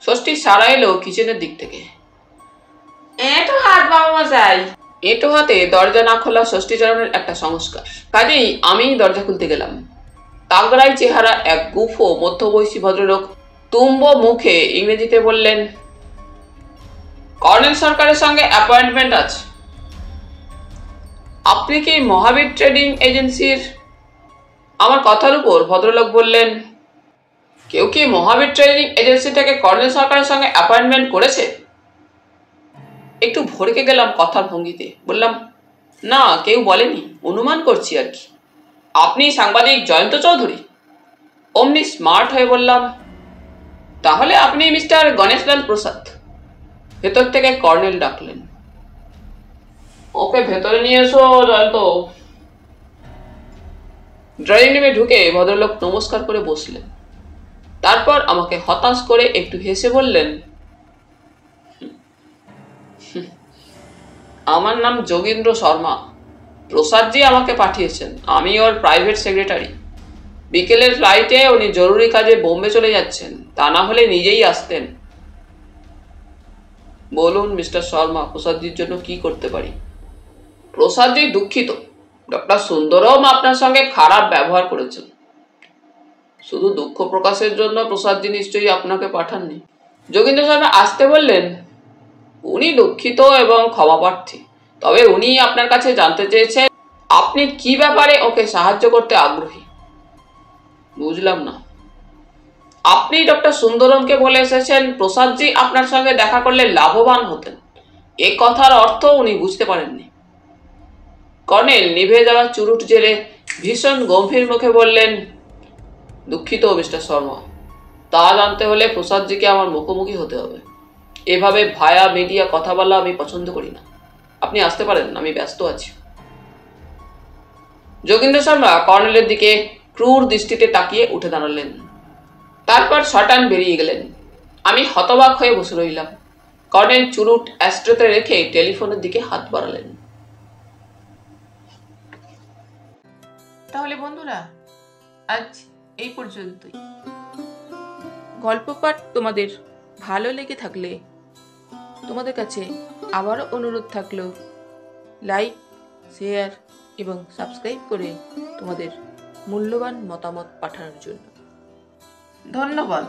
ষষ্ঠী সারা এলো কিচেনের দিক থেকে। এঁটো হাত বাবা মশাই। এঁটো হাতে দরজা না খোলা ষষ্ঠীচরণের একটা সংস্কার, কাজেই আমি দরজা খুলতে গেলাম। তাগড়াই চেহারা এক গুফো মধ্যবয়সী ভদ্রলোক তুম্ব মুখে ইংরেজিতে বললেন, কর্নেল সরকারের সঙ্গে অ্যাপয়েন্টমেন্ট আছে। আপনি কি মহাবীর ট্রেডিং এজেন্সির? আমার কথার উপর ভদ্রলোক বললেন, কেউ কি মহাবীর ট্রেডিং এজেন্সি থেকে কর্নেল সরকারের সঙ্গে অ্যাপয়েন্টমেন্ট করেছে? একটু ভরকে গেলাম কথার ভঙ্গিতে। বললাম, না, কেউ বলেনি, অনুমান করছি আর কি। আপনি সাংবাদিক জয়ন্ত চৌধুরী? অমনি স্মার্ট হয়ে বললাম, তাহলে আপনি মিস্টার গণেশলাল প্রসাদ। ভেতর থেকে কর্নেল ডাকলেন, ওকে ভেতরে নিয়ে এসো জয়ন্ত। ড্রয়িং রুমে ঢুকে ভদ্রলোক নমস্কার করে বসলেন। তারপর আমাকে হতাশ করে একটু হেসে বললেন, আমার নাম যোগেন্দ্র শর্মা। প্রসাদজি আমাকে পাঠিয়েছেন, আমি ওর প্রাইভেট সেক্রেটারি। বিকেলের ফ্লাইটে উনি জরুরি কাজে বোম্বে চলে যাচ্ছেন, তা না হলে নিজেই আসতেন। বলুন মিস্টার শর্মা, প্রসাদজির জন্য কি করতে পারি? প্রসাদজি দুঃখিত, ডক্টর সুন্দরম আপনার সঙ্গে খারাপ ব্যবহার করেছেন। শুধু দুঃখ প্রকাশের জন্য প্রসাদজি নিশ্চয়ই আপনাকে পাঠাননি। যোগেন্দ্র শর্মা আসতে বললেন, উনি দুঃখিত এবং ক্ষমাপ্রার্থী, তবে উনি আপনার কাছে জানতে চেয়েছেন আপনি কি ব্যাপারে ওকে সাহায্য করতে আগ্রহী। বুঝলাম না। আপনি ডক্টর সুন্দরমকে বলে এসেছেন প্রসাদজি আপনার সঙ্গে দেখা করলে লাভবান হতেন, এ কথার অর্থ উনি বুঝতে পারেননি। কর্নেল নিভে যাওয়া চুরুট জেলে ভীষণ গম্ভীর মুখে বললেন, দুঃখিত মিস্টার শর্মা, তা জানতে হলে প্রসাদজিকে আমার মুখোমুখি হতে হবে। এভাবে ভায়া মিডিয়া কথা বলা আমি পছন্দ করি না। আপনি আসতে পারেন, আমি ব্যস্ত আছি। যোগেন্দ্র শর্মা কর্নেলের দিকে ক্রূর দৃষ্টিতে তাকিয়ে উঠে দাঁড়ালেন। তারপর শটান বেরিয়ে গেলেন। আমি হতবাক হয়ে বসে রইলাম। কর্নেল চুরুট অ্যাস্ট্রোতে রেখে টেলিফোনের দিকে হাত বাড়ালেন। তাহলে বন্ধুরা, আজ এই পর্যন্তই। গল্প পাঠ তোমাদের ভালো লেগে থাকলে তোমাদের কাছে আবারও অনুরোধ থাকলো, লাইক, শেয়ার এবং সাবস্ক্রাইব করে তোমাদের মূল্যবান মতামত পাঠানোর জন্য। ধন্যবাদ।